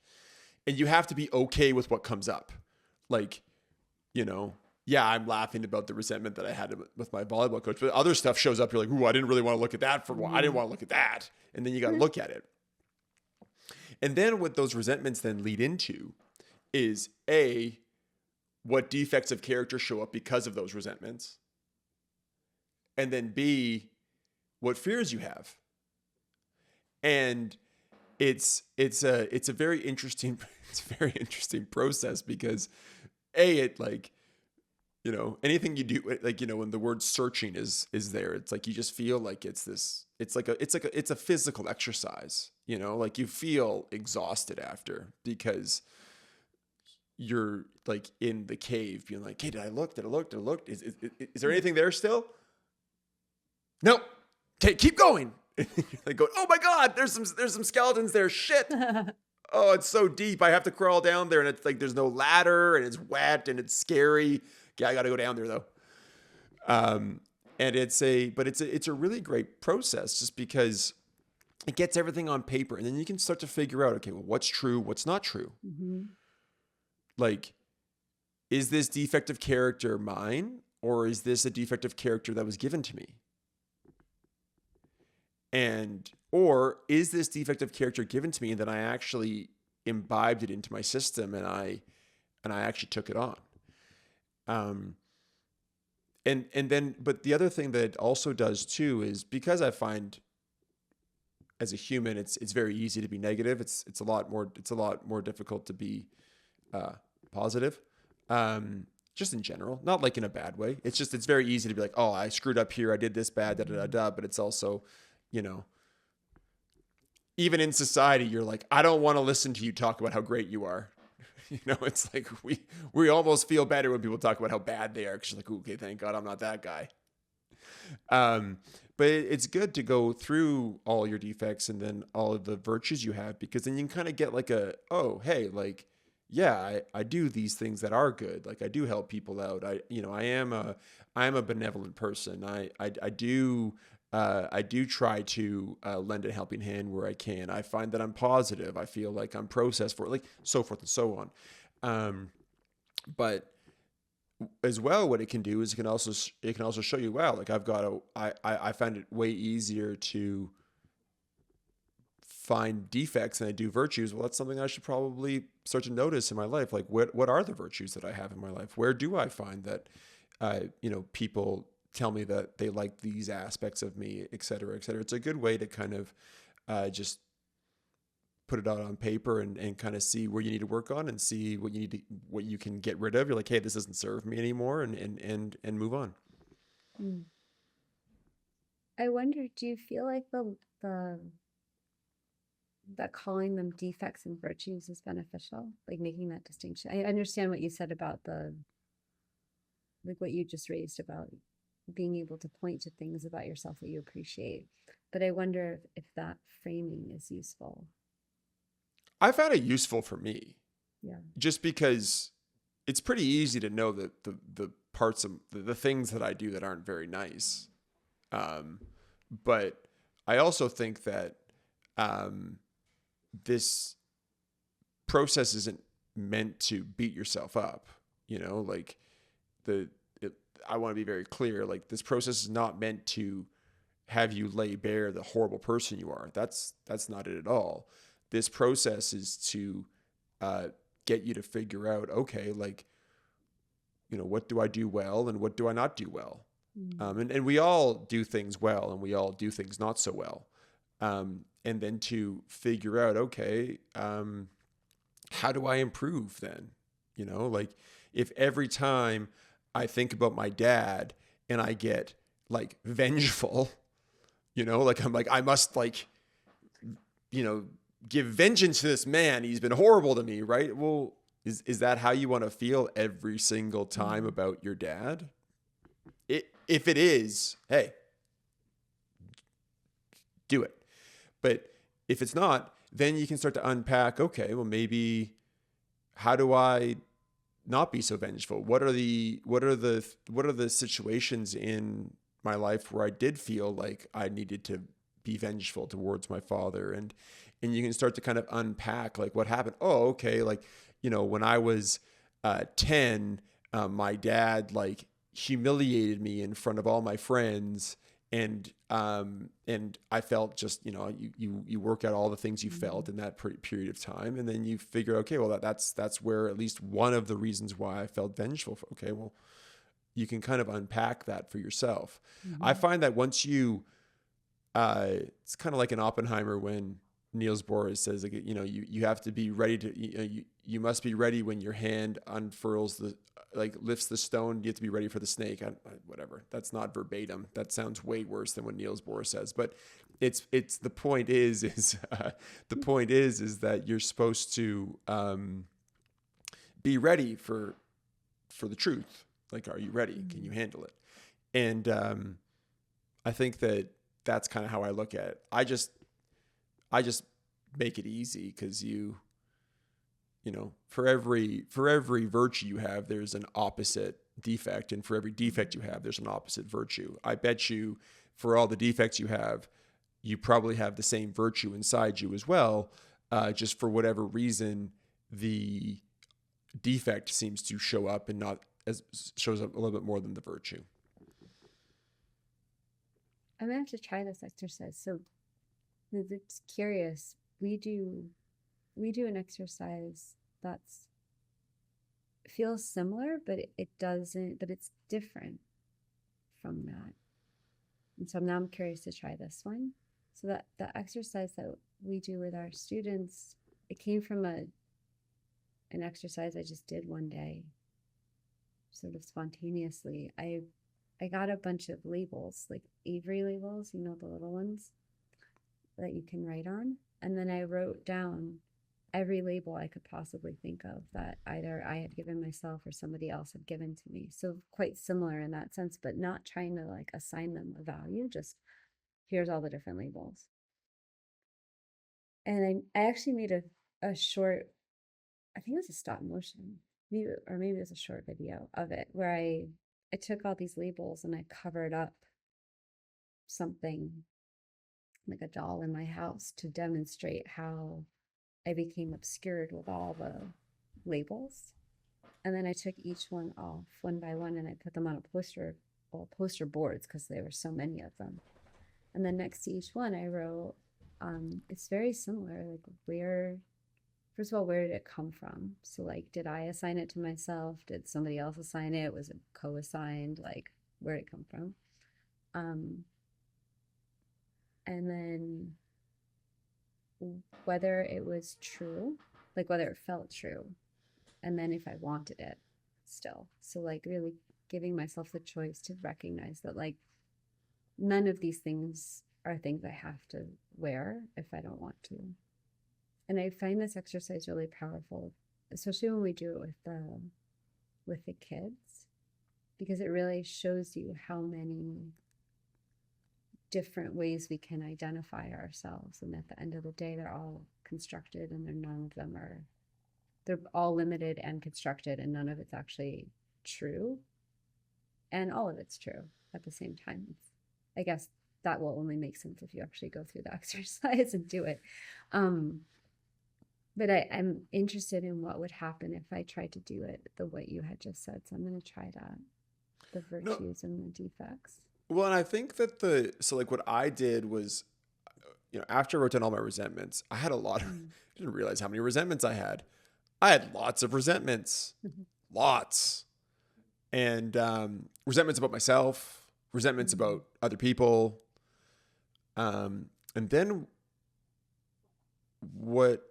and you have to be okay with what comes up. Like, yeah, I'm laughing about the resentment that I had with my volleyball coach, but other stuff shows up. You're like, ooh, I didn't really want to look at that for a while. I didn't want to look at that. And then you got to look at it. And then what those resentments then lead into is A, what defects of character show up because of those resentments. And then B, what fears you have. And it's a very interesting process because A, it like, anything you do, like, when the word searching is there, it's like, you just feel like it's a physical exercise, like you feel exhausted after because you're like in the cave being like, hey, did I look? Is there anything there still? No. Okay, keep going. You're like going, oh my God, there's some skeletons there. Shit. Oh, it's so deep. I have to crawl down there, and it's like there's no ladder, and it's wet, and it's scary. Yeah, I got to go down there though. And it's a really great process just because it gets everything on paper, and then you can start to figure out, okay, well, what's true, what's not true. Mm-hmm. Like, is this defect of character mine, or is this a defect of character that was given to me? Or is this defect of character given to me and then I actually imbibed it into my system and I actually took it on? But the other thing that it also does too is because I find as a human, it's very easy to be negative. It's a lot more difficult to be positive. Just in general, not like in a bad way. It's very easy to be like, oh, I screwed up here. I did this bad, but it's also, even in society, you're like, I don't want to listen to you talk about how great you are. It's like we almost feel better when people talk about how bad they are because you're like, okay, thank God I'm not that guy. But it's good to go through all your defects and then all of the virtues you have, because then you can kind of get like oh, hey, like, yeah, I do these things that are good. Like, I do help people out. I am a benevolent person. I do try to lend a helping hand where I can. I find that I'm positive. I feel like I'm processed for it, like so forth and so on. But as well, what it can do is it can also show you, wow, like I find it way easier to find defects than I do virtues. Well, that's something I should probably start to notice in my life. Like, what are the virtues that I have in my life? Where do I find that, people tell me that they like these aspects of me, et cetera, et cetera. It's a good way to kind of just put it out on paper and kind of see where you need to work on and see what you can get rid of. You're like, hey, this doesn't serve me anymore, and move on. I wonder, do you feel like that calling them defects and virtues is beneficial? Like making that distinction? I understand what you said about like what you just raised about being able to point to things about yourself that you appreciate. But I wonder if that framing is useful. I found it useful for me. Yeah. Just because it's pretty easy to know that the parts of the things that I do that aren't very nice. But I also think that this process isn't meant to beat yourself up. Like I want to be very clear. Like, this process is not meant to have you lay bare the horrible person you are. That's not it at all. This process is to get you to figure out, okay, like, what do I do well and what do I not do well? And we all do things well and we all do things not so well. And then to figure out, okay, how do I improve then? Like, if every time I think about my dad and I get like vengeful, like I'm like, I must like, give vengeance to this man. He's been horrible to me, right? Well, is that how you want to feel every single time about your dad? If it is, hey, do it. But if it's not, then you can start to unpack, okay, well, maybe how do I not be so vengeful? What are the situations in my life where I did feel like I needed to be vengeful towards my father? And you can start to kind of unpack like what happened. Oh, okay. Like, when I was 10, my dad like humiliated me in front of all my friends. And I felt just, you work out all the things you felt in that period of time. And then you figure, okay, well, that's where at least one of the reasons why I felt vengeful. Okay, well, you can kind of unpack that for yourself. I find that once you, it's kind of like in Oppenheimer when Niels Bohr says, like, you have to be ready to, you must be ready when your hand unfurls lifts the stone. You have to be ready for the snake. Whatever. That's not verbatim. That sounds way worse than what Niels Bohr says. But it's the point is that you're supposed to be ready for the truth. Like, are you ready? Can you handle it? And I think that's kind of how I look at it. I just make it easy because for every virtue you have, there's an opposite defect. And for every defect you have, there's an opposite virtue. I bet you for all the defects you have, you probably have the same virtue inside you as well. Just for whatever reason, the defect seems to show up and shows up a little bit more than the virtue. I'm going to have to try this exercise. So it's curious. We do an exercise that's feels similar, but it doesn't, but it's different from that. And so now I'm curious to try this one. So that the exercise that we do with our students, it came from an exercise I just did one day, sort of spontaneously. I got a bunch of labels, like Avery labels, the little ones that you can write on. And then I wrote down every label I could possibly think of that either I had given myself or somebody else had given to me. So quite similar in that sense, but not trying to like assign them a value, just here's all the different labels. And I actually made a short, I think it was a stop motion, maybe it was a short video of it where I took all these labels and I covered up something like a doll in my house to demonstrate how I became obscured with all the labels. And then I took each one off one by one and I put them on poster boards because there were so many of them. And then next to each one I wrote, it's very similar, like first of all, where did it come from? So like, did I assign it to myself? Did somebody else assign it? Was it co-assigned? Like, where did it come from? And then whether it was true, like whether it felt true, and then if I wanted it still. So like really giving myself the choice to recognize that like none of these things are things I have to wear if I don't want to. And I find this exercise really powerful, especially when we do it with the kids, because it really shows you how many different ways we can identify ourselves. And at the end of the day, they're all constructed, and none of them are, they're all limited and constructed, and none of it's actually true. And all of it's true at the same time. I guess that will only make sense if you actually go through the exercise and do it. But I'm interested in what would happen if I tried to do it the way you had just said. So I'm going to try that. The virtues and the defects. Well, and I think that so like what I did was, after I wrote down all my resentments, I had a lot of, I didn't realize how many resentments I had. I had lots of resentments, lots. And resentments about myself, resentments about other people. And then what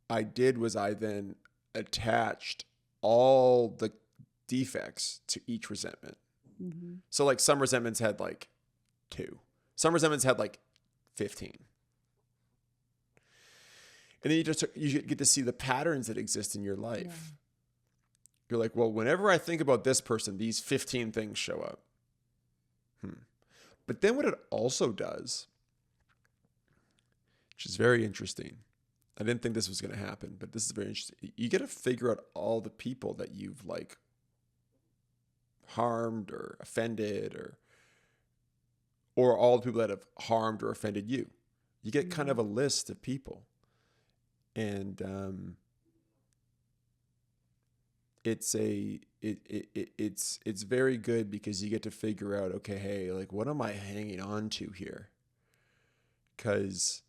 I did was I then attached all the defects to each resentment. Mm-hmm. So like some resentments had like 2. Some resentments had like 15. And then you get to see the patterns that exist in your life. Yeah. You're like, well, whenever I think about this person, these 15 things show up. But then what it also does, which is very interesting. I didn't think this was going to happen, but this is very interesting. You get to figure out all the people that you've like harmed or offended, or all the people that have harmed or offended you. You get kind of a list of people. And it's very good because you get to figure out, okay, hey, like what am I hanging on to here? Because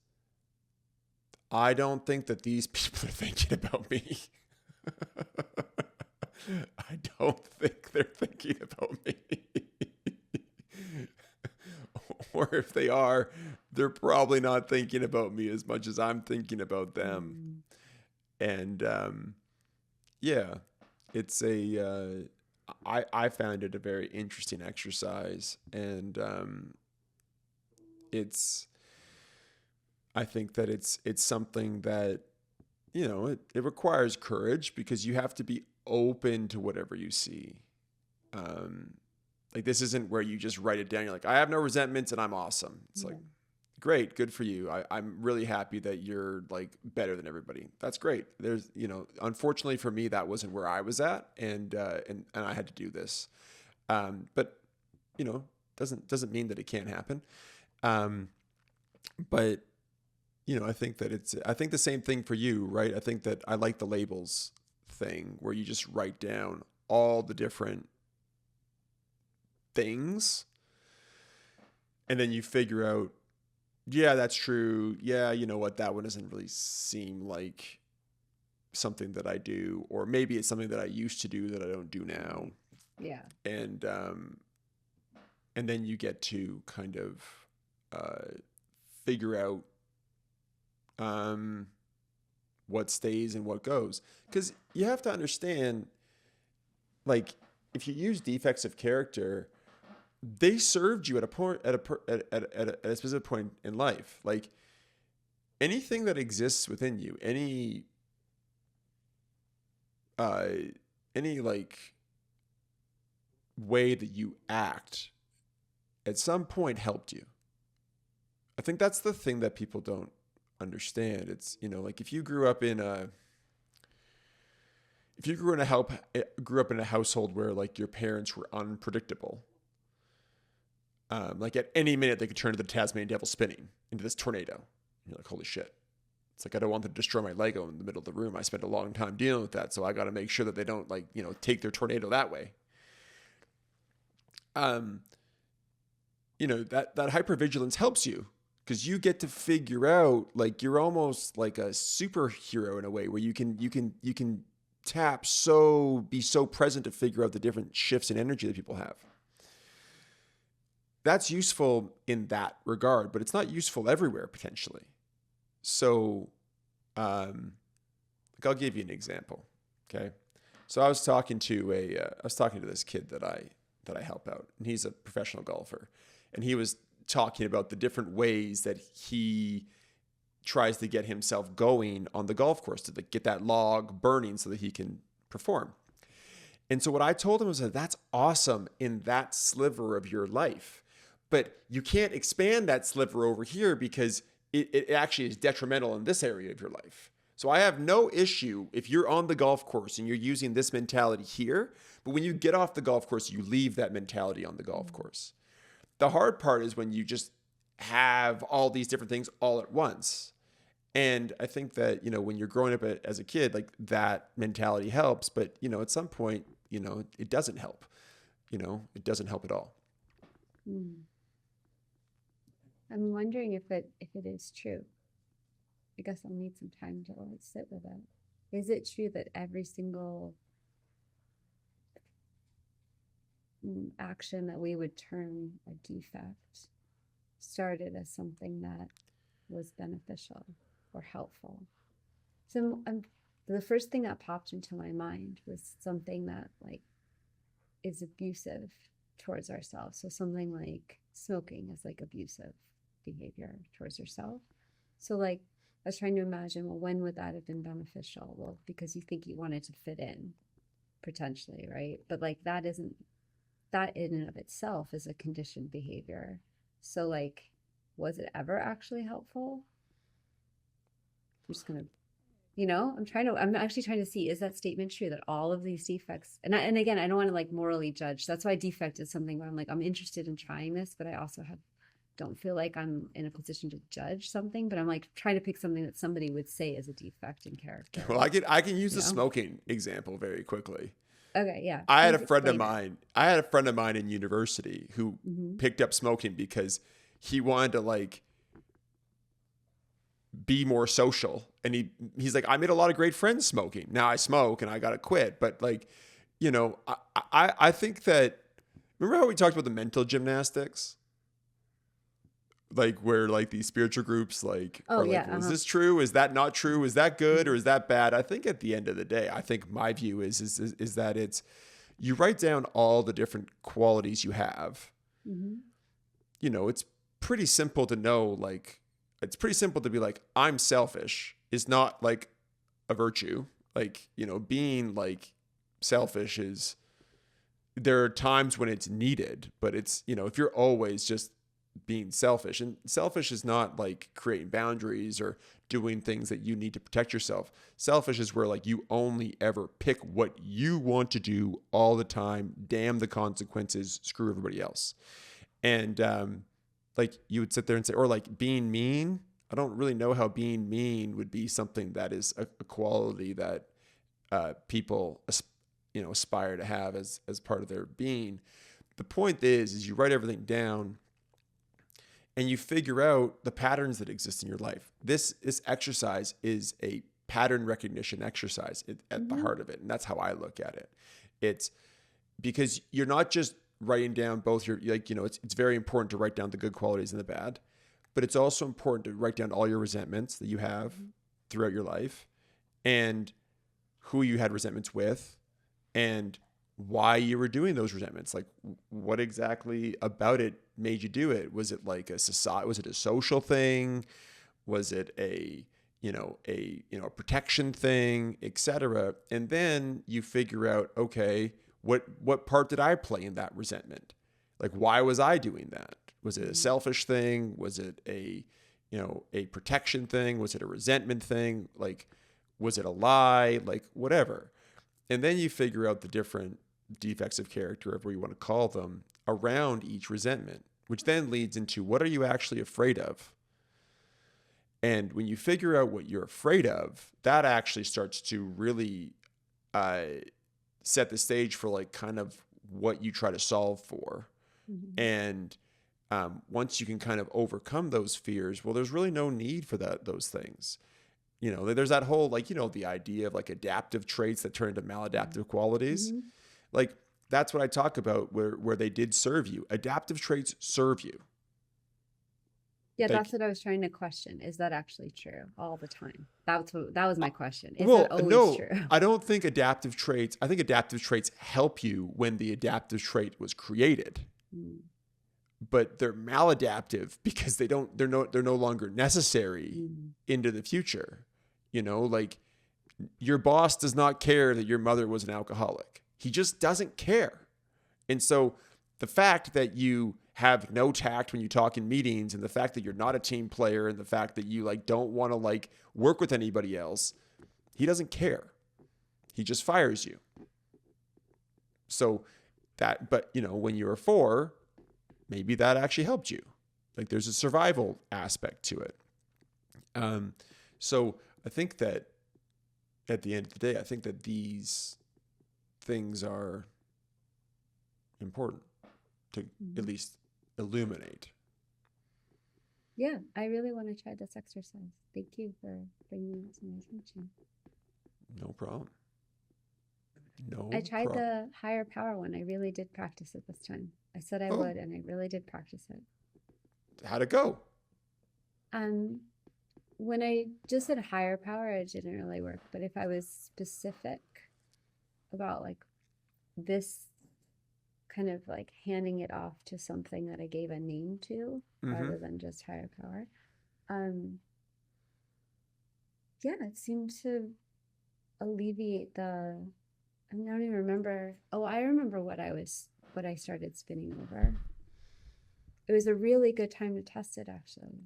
I don't think that these people are thinking about me. I don't think they're thinking about me. Or if they are, they're probably not thinking about me as much as I'm thinking about them. And yeah, it's I found it a very interesting exercise. And I think that it's something that, it requires courage because you have to be open to whatever you see. Like this isn't where you just write it down. You're like, I have no resentments and I'm awesome. It's like, great, good for you. I'm really happy that you're like better than everybody. That's great. There's, unfortunately for me, that wasn't where I was at, and I had to do this. But doesn't mean that it can't happen. But I think that I think the same thing for you, right? I think that I like the labels thing where you just write down all the different things, and then you figure out, yeah, that's true. Yeah, you know what? That one doesn't really seem like something that I do, or maybe it's something that I used to do that I don't do now. Yeah. And then you get to kind of figure out what stays and what goes, because you have to understand, like, if you use defects of character, they served you at a specific point in life. Like anything that exists within you, any like way that you act at some point helped you. I think that's the thing that people don't understand. It's, like if you grew up in a household where like your parents were unpredictable, like at any minute they could turn to the Tasmanian devil spinning into this tornado. And you're like, holy shit. It's like, I don't want them to destroy my Lego in the middle of the room. I spent a long time dealing with that. So I got to make sure that they don't take their tornado that way. That hypervigilance helps you because you get to figure out, like, you're almost like a superhero in a way where you can be so present to figure out the different shifts in energy that people have. That's useful in that regard, but it's not useful everywhere potentially. So, I'll give you an example. Okay. So I was talking to this kid that I help out, and he's a professional golfer, and he was talking about the different ways that he tries to get himself going on the golf course to get that log burning so that he can perform. And so what I told him was that that's awesome in that sliver of your life, but you can't expand that sliver over here because it actually is detrimental in this area of your life. So I have no issue if you're on the golf course and you're using this mentality here, but when you get off the golf course, you leave that mentality on the golf course. The hard part is when you just have all these different things all at once. And I think that, when you're growing up as a kid, like that mentality helps, but, at some point, it doesn't help. It doesn't help at all. I'm wondering if it is true. I guess I'll need some time to sit with it. Is it true that every single action that we would term a defect started as something that was beneficial or helpful? So the first thing that popped into my mind was something that is abusive towards ourselves. So something like smoking is abusive behavior towards yourself. So I was trying to imagine, well, when would that have been beneficial? Well, because you think you wanted to fit in, potentially, right? But that in and of itself is a conditioned behavior. So was it ever actually helpful? I'm just gonna, I'm actually trying to see, is that statement true that all of these defects, and again, I don't want to morally judge. That's why defect is something where I'm interested in trying this, but I also don't feel like I'm in a position to judge something, but I'm trying to pick something that somebody would say is a defect in character. Well, I can use the smoking example very quickly. Okay, yeah. I had a friend of mine in university who picked up smoking because he wanted to be more social. And he's like, I made a lot of great friends smoking. Now I smoke and I got to quit. But I think that, remember how we talked about the mental gymnastics? Where these spiritual groups is this true? Is that not true? Is that good or is that bad? I think at the end of the day, I think my view is that it's, you write down all the different qualities you have. It's pretty simple to know, it's pretty simple to be I'm selfish is not a virtue. Being selfish is, there are times when it's needed, but it's, if you're always just being selfish, and selfish is not creating boundaries or doing things that you need to protect yourself. Selfish is where you only ever pick what you want to do all the time, damn the consequences, screw everybody else. And you would sit there and say, or being mean, I don't really know how being mean would be something that is a quality that people aspire to have as part of their being. The point is you write everything down and you figure out the patterns that exist in your life. This exercise is a pattern recognition exercise at the heart of it. And that's how I look at it. It's because you're not just writing down both your, it's very important to write down the good qualities and the bad, but it's also important to write down all your resentments that you have throughout your life and who you had resentments with and why you were doing those resentments. What exactly about it made you do it? Was it a society? Was it a social thing? Was it a protection thing, etc.? And then you figure out, okay, what part did I play in that resentment? Why was I doing that? Was it a selfish thing? Was it a protection thing? Was it a resentment thing? Was it a lie? Whatever. And then you figure out the different defects of character, whatever you want to call them, around each resentment, which then leads into what are you actually afraid of? And when you figure out what you're afraid of, that actually starts to really set the stage for kind of what you try to solve for. And once you can kind of overcome those fears, well, there's really no need for those things. There's that whole the idea of adaptive traits that turn into maladaptive qualities. That's what I talk about where they did serve you. Adaptive traits serve you. Yeah, that's what I was trying to question. Is that actually true all the time? That was my question. Is that always true? I don't think adaptive traits. I think adaptive traits help you when the adaptive trait was created, but they're maladaptive because they're no longer necessary into the future. Your boss does not care that your mother was an alcoholic. He just doesn't care. And so the fact that you have no tact when you talk in meetings, and the fact that you're not a team player, and the fact that you like don't want to like work with anybody else, he doesn't care. He just fires you. So that, but you know, when you're a 4, maybe that actually helped you. Like there's a survival aspect to it. So I think that at the end of the day, I think that these things are important to at least illuminate. Yeah, I really want to try this exercise. Thank you for bringing it to my attention. No problem. I tried the higher power one. I really did practice it this time. I said I would, and I really did practice it. How'd it go? When I just said higher power, it didn't really work. But if I was specific about like this kind of like handing it off to something that I gave a name to rather than just higher power, yeah, it seemed to alleviate the, I don't even remember. Oh, I remember what I started spinning over. It was a really good time to test it, actually.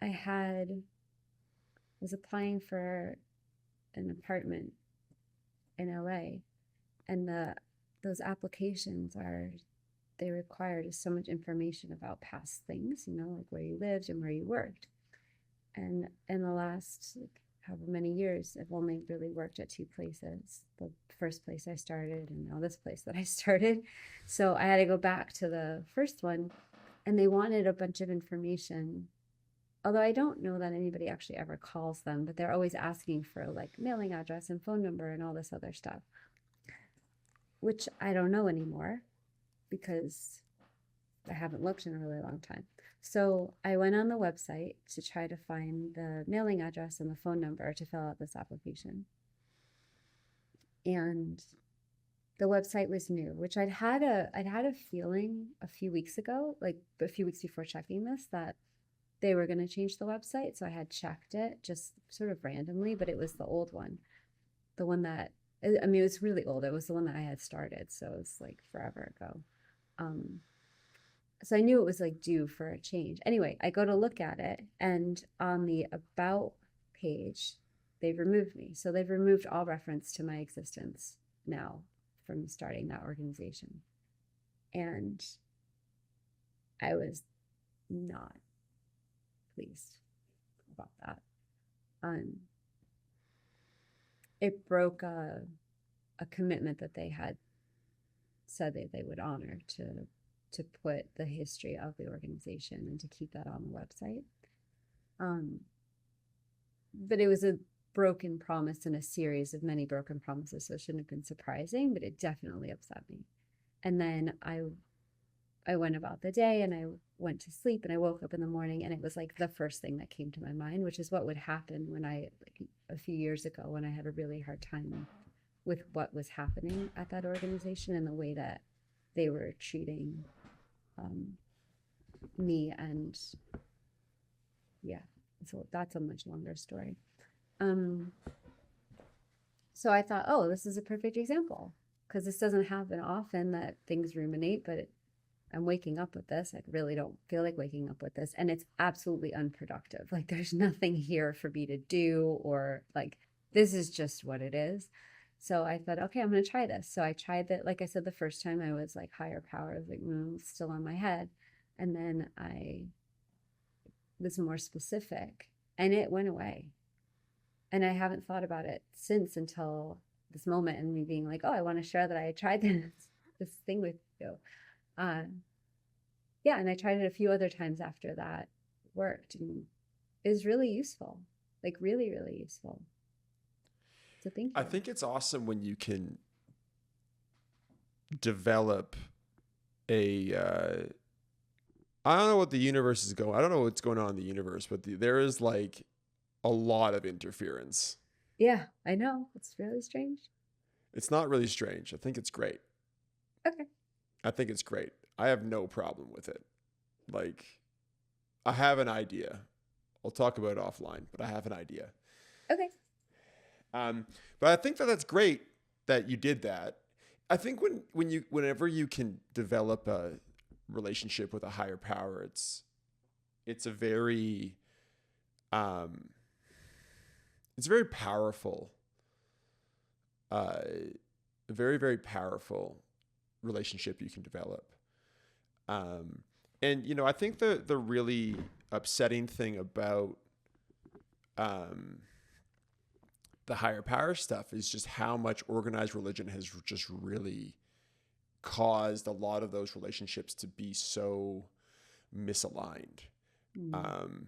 I was applying for an apartment in LA, and those applications they require just so much information about past things, you know, like where you lived and where you worked. And in the last however many years, I've only really worked at 2 places. The first place I started, and now this place that I started. So I had to go back to the first one, and they wanted a bunch of information. Although I don't know that anybody actually ever calls them, but they're always asking for like mailing address and phone number and all this other stuff, which I don't know anymore because I haven't looked in a really long time. So I went on the website to try to find the mailing address and the phone number to fill out this application. And the website was new, which I'd had a feeling a few weeks ago, like a few weeks before checking this, that they were going to change the website. So I had checked it just sort of randomly, but it was the old one. The one that, I mean, it was really old. It was the one that I had started. So it was like forever ago. So I knew it was like due for a change. Anyway, I go to look at it, and on the About page, they've removed me. So they've removed all reference to my existence now from starting that organization. And I was not pleased about that. It broke a commitment that they had said that they would honor to put the history of the organization and to keep that on the website. But it was a broken promise in a series of many broken promises, so it shouldn't have been surprising, but it definitely upset me. And then I went about the day, and I went to sleep, and I woke up in the morning, and it was like the first thing that came to my mind, which is what would happen when a few years ago, when I had a really hard time with what was happening at that organization and the way that they were treating me. And yeah, so that's a much longer story. So I thought, oh, this is a perfect example, because this doesn't happen often that things ruminate, but I'm waking up with this. I really don't feel like waking up with this, and it's absolutely unproductive. Like there's nothing here for me to do, or like this is just what it is. So I thought, okay, I'm going to try this. So I tried that. Like I said, the first time I was like higher power, I was like, still on my head. And then I was more specific, and it went away. And I haven't thought about it since until this moment, and me being like, oh, I want to share that I tried this thing with you. Yeah, and I tried it a few other times after that worked, and it was really useful, like really, really useful. So thank you. I think it's awesome when you can develop I don't know what the universe is going. I don't know what's going on in the universe, but there is like a lot of interference. Yeah, I know. It's really strange. It's not really strange. I think it's great. Okay. I think it's great. I have no problem with it. Like, I have an idea. I'll talk about it offline, but I have an idea. Okay. But I think that that's great that you did that. I think whenever you can develop a relationship with a higher power, it's a very it's very powerful, a very, very powerful relationship you can develop. Um, and I think the really upsetting thing about um, the higher power stuff is just how much organized religion has just really caused a lot of those relationships to be so misaligned. Mm. Um,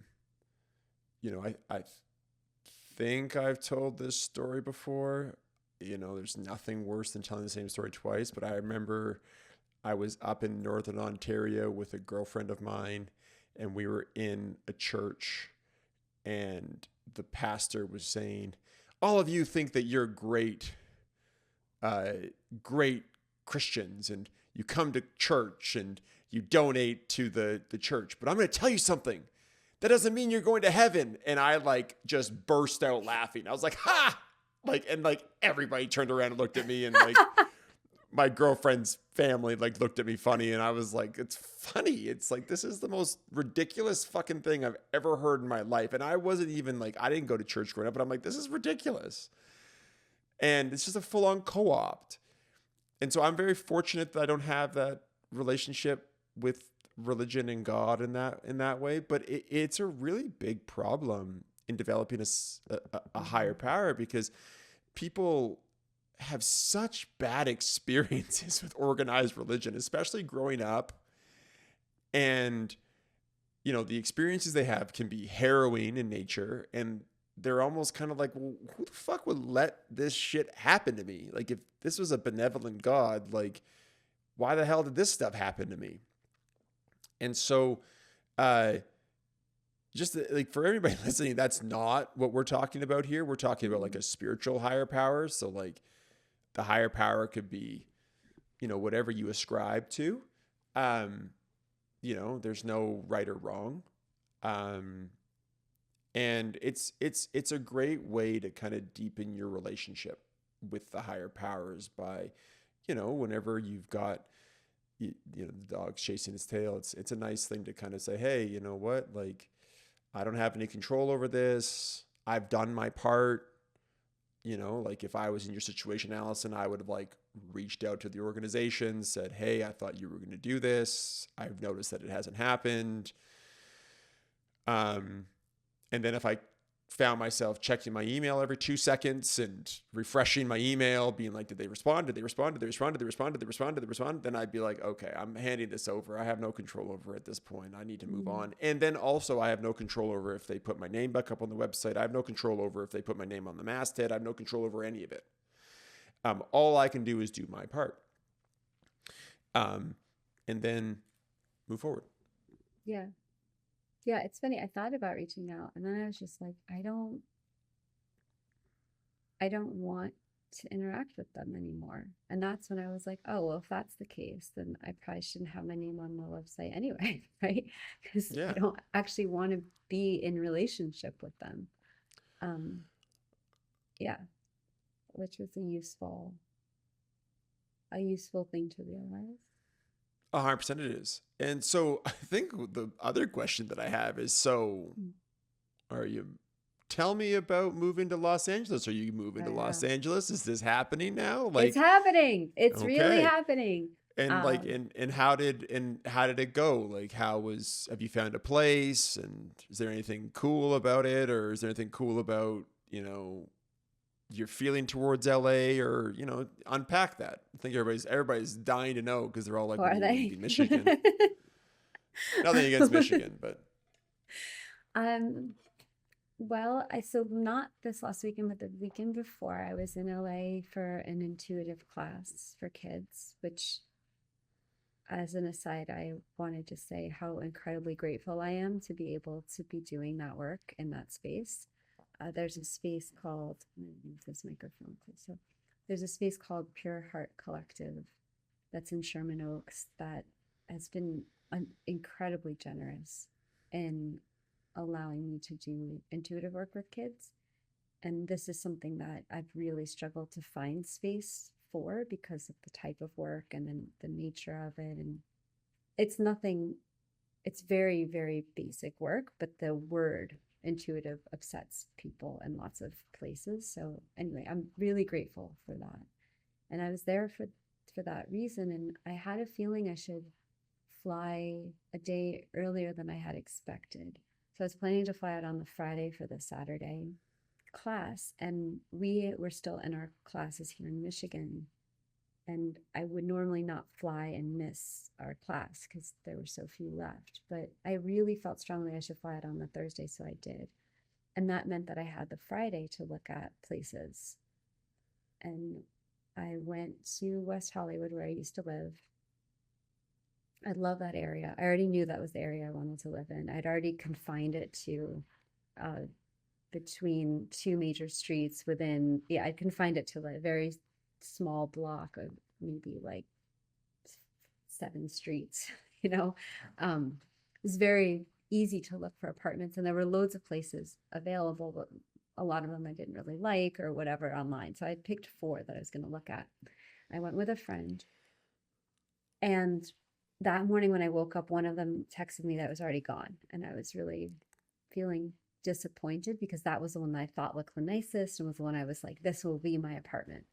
I think I've told this story before. There's nothing worse than telling the same story twice, but I remember I was up in Northern Ontario with a girlfriend of mine, and we were in a church, and the pastor was saying, all of you think that you're great Christians, and you come to church and you donate to the church. But I'm going to tell you something. That doesn't mean you're going to heaven. And I just burst out laughing. I was like, ha! And everybody turned around and looked at me, and my girlfriend's family looked at me funny, and I was like, it's funny. It's this is the most ridiculous fucking thing I've ever heard in my life. And I wasn't even I didn't go to church growing up, but I'm like, this is ridiculous. And it's just a full-on co-opt. And so I'm very fortunate that I don't have that relationship with religion and God in that way. But it's a really big problem in developing a higher power, because people have such bad experiences with organized religion, especially growing up. And, the experiences they have can be harrowing in nature, and they're almost kind of like, well, who the fuck would let this shit happen to me? If this was a benevolent God, why the hell did this stuff happen to me? And so, just for everybody listening, that's not what we're talking about here. We're talking about a spiritual higher power. So the higher power could be, whatever you ascribe to. There's no right or wrong. And it's a great way to kind of deepen your relationship with the higher powers by, whenever you've got, the dog's chasing its tail, it's a nice thing to kind of say, hey, you know what? I don't have any control over this. I've done my part. If I was in your situation, Allison, I would have reached out to the organization, said, hey, I thought you were going to do this. I've noticed that it hasn't happened. And then if I found myself checking my email every 2 seconds and refreshing my email, being like, did they respond? Did they respond? Did they respond? Did they respond? Did they respond? Did they respond? Then I'd be like, okay, I'm handing this over. I have no control over it at this point. I need to move on. And then also I have no control over if they put my name back up on the website. I have no control over if they put my name on the masthead. I have no control over any of it. All I can do is do my part. And then move forward. Yeah. Yeah, it's funny. I thought about reaching out, and then I was just like, I don't want to interact with them anymore. And that's when I was like, oh, well, if that's the case, then I probably shouldn't have my name on the website anyway, right? Because I don't actually want to be in relationship with them. Yeah, which was a useful thing to realize. 100% it is. And so I think the other question that I have is, tell me about moving to Los Angeles. Are you moving to Los Angeles? Is this happening now? It's happening. It's really happening. And and how did it go? Have you found a place, and is there anything cool about it, or is there anything cool about, your feeling towards LA, or, unpack that? I think everybody's dying to know, because they're all like, are they? Michigan. Nothing against Michigan, but. Well, so not this last weekend, but the weekend before, I was in LA for an intuitive class for kids, which, as an aside, I wanted to say how incredibly grateful I am to be able to be doing that work in that space. There's a space called, I'm going to move this microphone, please. So there's a space called Pure Heart Collective that's in Sherman Oaks that has been incredibly generous in allowing me to do intuitive work with kids. And this is something that I've really struggled to find space for because of the type of work and then the nature of it. And it's nothing, it's very, very basic work, but the word intuitive upsets people in lots of places. So anyway, I'm really grateful for that. And I was there for that reason. And I had a feeling I should fly a day earlier than I had expected. So I was planning to fly out on the Friday for the Saturday class, and we were still in our classes here in Michigan. And I would normally not fly and miss our class because there were so few left. But I really felt strongly I should fly out on the Thursday, so I did. And that meant that I had the Friday to look at places. And I went to West Hollywood, where I used to live. I love that area. I already knew that was the area I wanted to live in. I'd already confined it to between two major streets within, I'd confined it to a very small block of maybe like 7 streets, you know. It was very easy to look for apartments, and there were loads of places available, but a lot of them I didn't really like or whatever online. So I picked 4 that I was going to look at. I went with a friend, and that morning when I woke up, one of them texted me that it was already gone. And I was really feeling disappointed because that was the one that I thought looked the nicest and was the one I was like, this will be my apartment.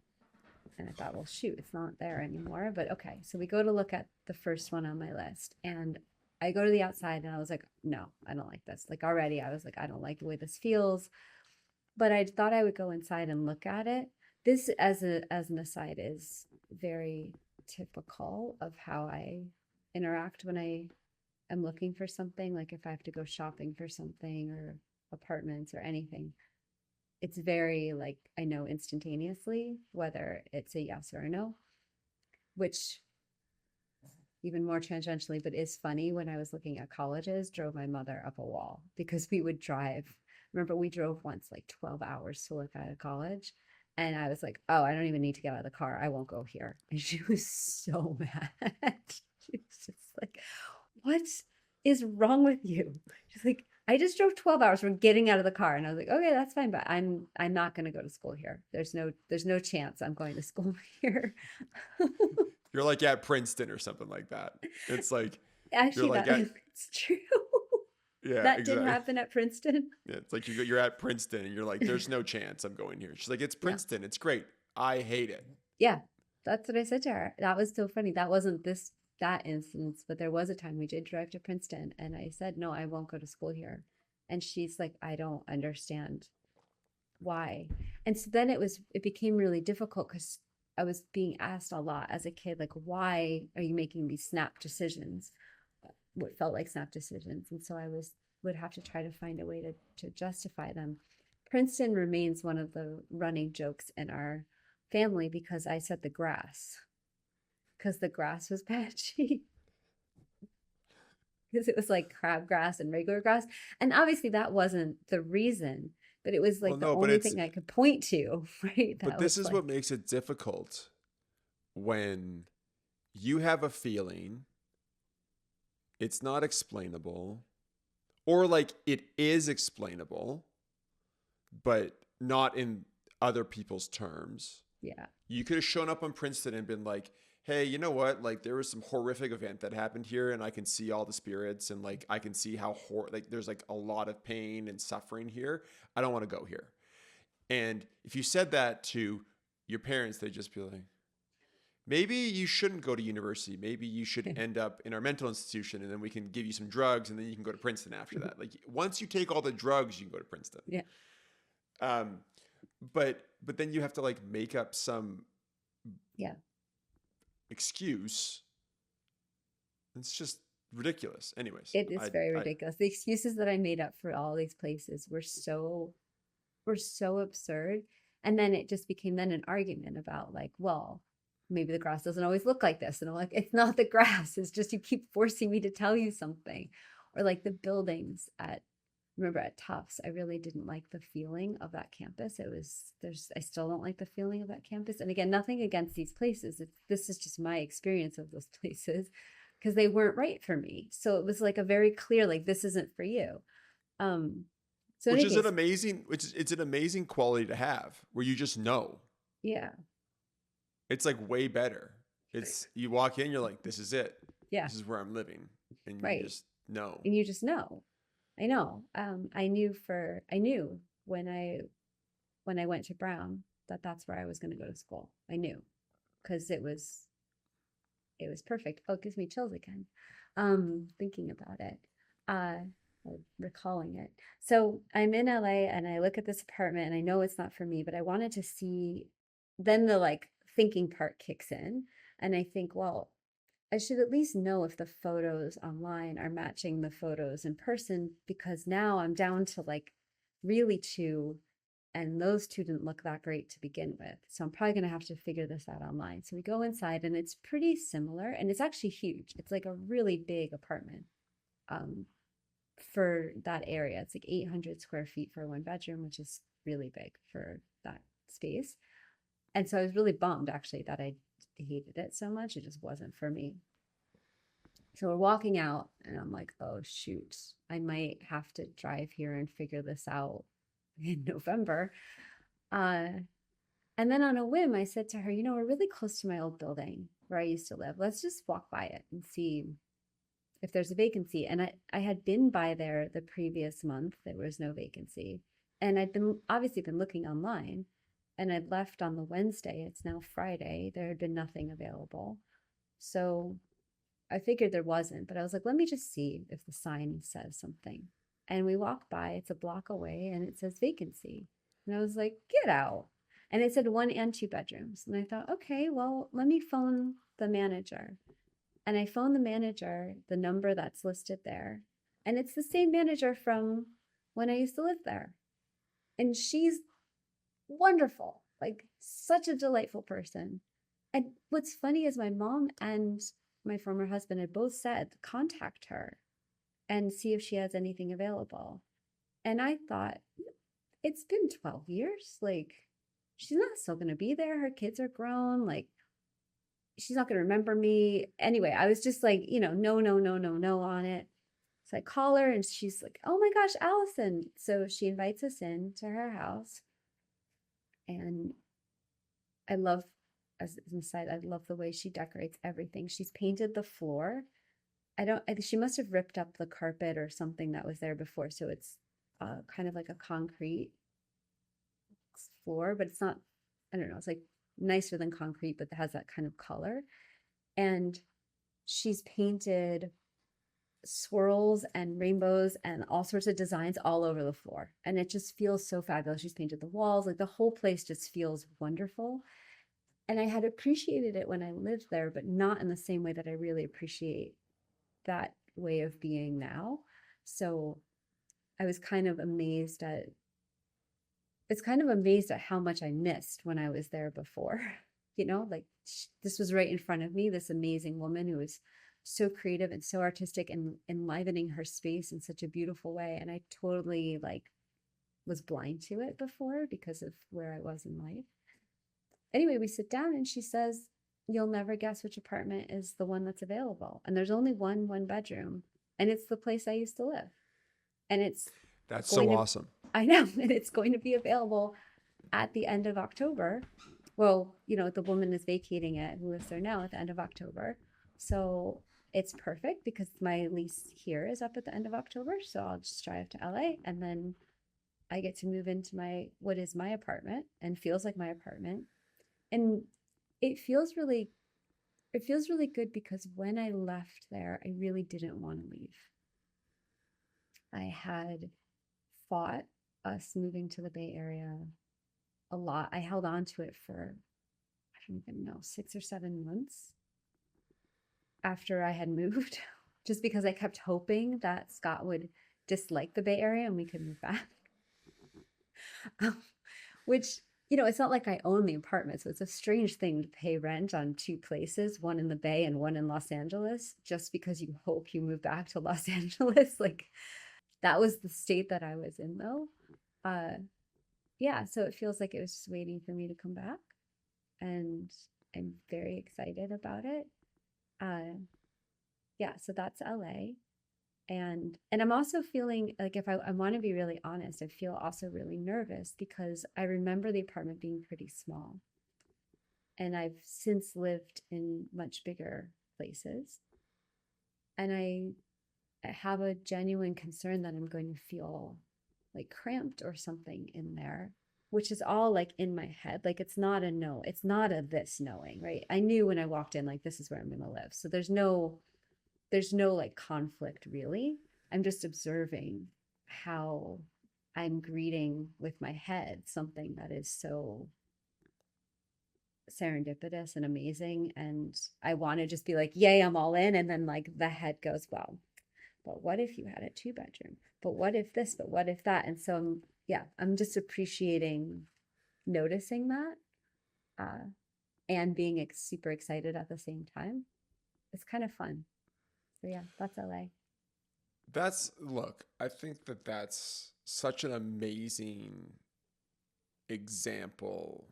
And I thought, well, shoot, it's not there anymore. But okay. So we go to look at the first one on my list. And I go to the outside and I was like, no, I don't like this. Like already I was like, I don't like the way this feels. But I thought I would go inside and look at it. This, as an aside, is very typical of how I interact when I am looking for something. Like if I have to go shopping for something or apartments or anything, it's very like I know instantaneously whether it's a yes or a no, which even more tangentially, but is funny. When I was looking at colleges, drove my mother up a wall because we would drive. Remember, we drove once like 12 hours to look at a college. And I was like, oh, I don't even need to get out of the car. I won't go here. And she was so mad. She was just like, what is wrong with you? She's like, I just drove 12 hours from getting out of the car. And I was like, okay, that's fine, but I'm not going to go to school here. There's no chance I'm going to school here. You're like at Princeton or something like that. It's like, actually, like it's true. Yeah, that exactly. did happen at Princeton. Yeah, it's like you're at Princeton and you're like, there's no chance I'm going here. She's like, it's Princeton. It's great. I hate it. Yeah, that's what I said to her. That was so funny. That wasn't that instance, but there was a time we did drive to Princeton, and I said, no, I won't go to school here. And she's like, I don't understand why. And so then it became really difficult because I was being asked a lot as a kid, like, why are you making these snap decisions? What felt like snap decisions. And so I would have to try to find a way to justify them. Princeton remains one of the running jokes in our family because I said the grass, because the grass was patchy. Because it was like crabgrass and regular grass. And obviously that wasn't the reason, but it was like the only thing I could point to, right? But this is what makes it difficult when you have a feeling, it's not explainable, or like it is explainable, but not in other people's terms. Yeah. You could have shown up on Princeton and been like, hey, you know what? Like there was some horrific event that happened here and I can see all the spirits and like I can see how like there's like a lot of pain and suffering here. I don't want to go here. And if you said that to your parents, they'd just be like, maybe you shouldn't go to university. Maybe you should end up in our mental institution and then we can give you some drugs and then you can go to Princeton after that. Like once you take all the drugs, you can go to Princeton. Yeah. But then you have to like make up some excuse. It's just ridiculous. Anyways. It is very ridiculous. The excuses that I made up for all these places were so absurd. And then it just became then an argument about like, well, maybe the grass doesn't always look like this. And I'm like, it's not the grass. It's just you keep forcing me to tell you something. Or like the buildings remember at Tufts, I really didn't like the feeling of that campus. I still don't like the feeling of that campus. And again, nothing against these places. This is just my experience of those places because they weren't right for me. So it was like a very clear, like, this isn't for you. So in Which any is an case, amazing, it's an amazing quality to have where you just know. yeah, It's like way better. It's you walk in, you're like, this is it. yeah, This is where I'm living, and you right. just know. And you just know. I know. I knew when I went to Brown that that's where I was going to go to school. I knew because it was perfect. Oh, it gives me chills again. Thinking about it, uh, or recalling it. So I'm in LA and I look at this apartment and I know it's not for me, but I wanted to see. Then the like thinking part kicks in, and I think, well, I should at least know if the photos online are matching the photos in person because now I'm down to like really two, and those two didn't look that great to begin with. So I'm probably going to have to figure this out online. So we go inside and it's pretty similar and it's actually huge. It's like a really big apartment um, for that area. It's like 800 square feet for one bedroom, which is really big for that space. And so I was really bummed actually that I hated it so much. It just wasn't for me. So we're walking out, and I'm like, oh, shoot, I might have to drive here and figure this out in November. Uh, and then on a whim, I said to her, we're really close to my old building where I used to live. Let's just walk by it and see if there's a vacancy. And I had been by there the previous month. There was no vacancy. And I'd been obviously been looking online, and I'd left on the Wednesday. It's now Friday. There had been nothing available. So I figured there wasn't, but I was like, let me just see if the sign says something. And we walk by, it's a block away, and it says vacancy. And I was like, get out. And it said 1 and 2 bedrooms. And I thought, okay, well, let me phone the manager. And I phoned the manager, the number that's listed there. And it's the same manager from when I used to live there. And she's wonderful, like such a delightful person. And what's funny is my mom and my former husband had both said, contact her and see if she has anything available. And I thought, it's been 12 years. Like, she's not still going to be there. Her kids are grown. Like, she's not going to remember me. Anyway, I was just like, no, no, no, no, no on it. So I call her and she's like, oh my gosh, Allison. So she invites us in to her house. And I love, as an aside, I love the way she decorates everything. She's painted the floor. She must have ripped up the carpet or something that was there before. So it's kind of like a concrete floor, but it's not, I don't know, it's like nicer than concrete, but it has that kind of color. And she's painted swirls and rainbows and all sorts of designs all over the floor. And it just feels so fabulous. She's painted the walls, like the whole place just feels wonderful. And I had appreciated it when I lived there, but not in the same way that I really appreciate that way of being now. So I was kind of amazed at how much I missed when I was there before. Like this was right in front of me, this amazing woman who was so creative and so artistic and enlivening her space in such a beautiful way. And I totally was blind to it before because of where I was in life. Anyway, we sit down and she says, you'll never guess which apartment is the one that's available. And there's only one bedroom. And it's the place I used to live. And That's so awesome. I know. And it's going to be available at the end of October. Well, the woman is vacating it who lives there now at the end of October. So it's perfect because my lease here is up at the end of October. So I'll just drive to LA and then I get to move into what is my apartment and feels like my apartment. And it feels really good because when I left there, I really didn't want to leave. I had fought us moving to the Bay Area a lot. I held on to it for, I don't even know, 6 or 7 months after I had moved, just because I kept hoping that Scott would dislike the Bay Area and we could move back. Which, it's not like I own the apartment. So it's a strange thing to pay rent on 2 places, one in the Bay and one in Los Angeles, just because you hope you move back to Los Angeles. Like that was the state that I was in though. Yeah, so it feels like it was just waiting for me to come back. And I'm very excited about it. Yeah, so that's LA. And I'm also feeling like, if I want to be really honest, I feel also really nervous because I remember the apartment being pretty small. And I've since lived in much bigger places. And I have a genuine concern that I'm going to feel like cramped or something in there, which is all like in my head. Like it's not a no, it's not a this knowing, right? I knew when I walked in, like this is where I'm going to live. So there's no like conflict really. I'm just observing how I'm greeting with my head something that is so serendipitous and amazing. And I want to just be like, yay, I'm all in. And then like the head goes, well, but what if you had a 2 bedroom? But what if this? But what if that? And so yeah, I'm just appreciating noticing that and being super excited at the same time. It's kind of fun. So yeah, that's LA. Look, I think that that's such an amazing example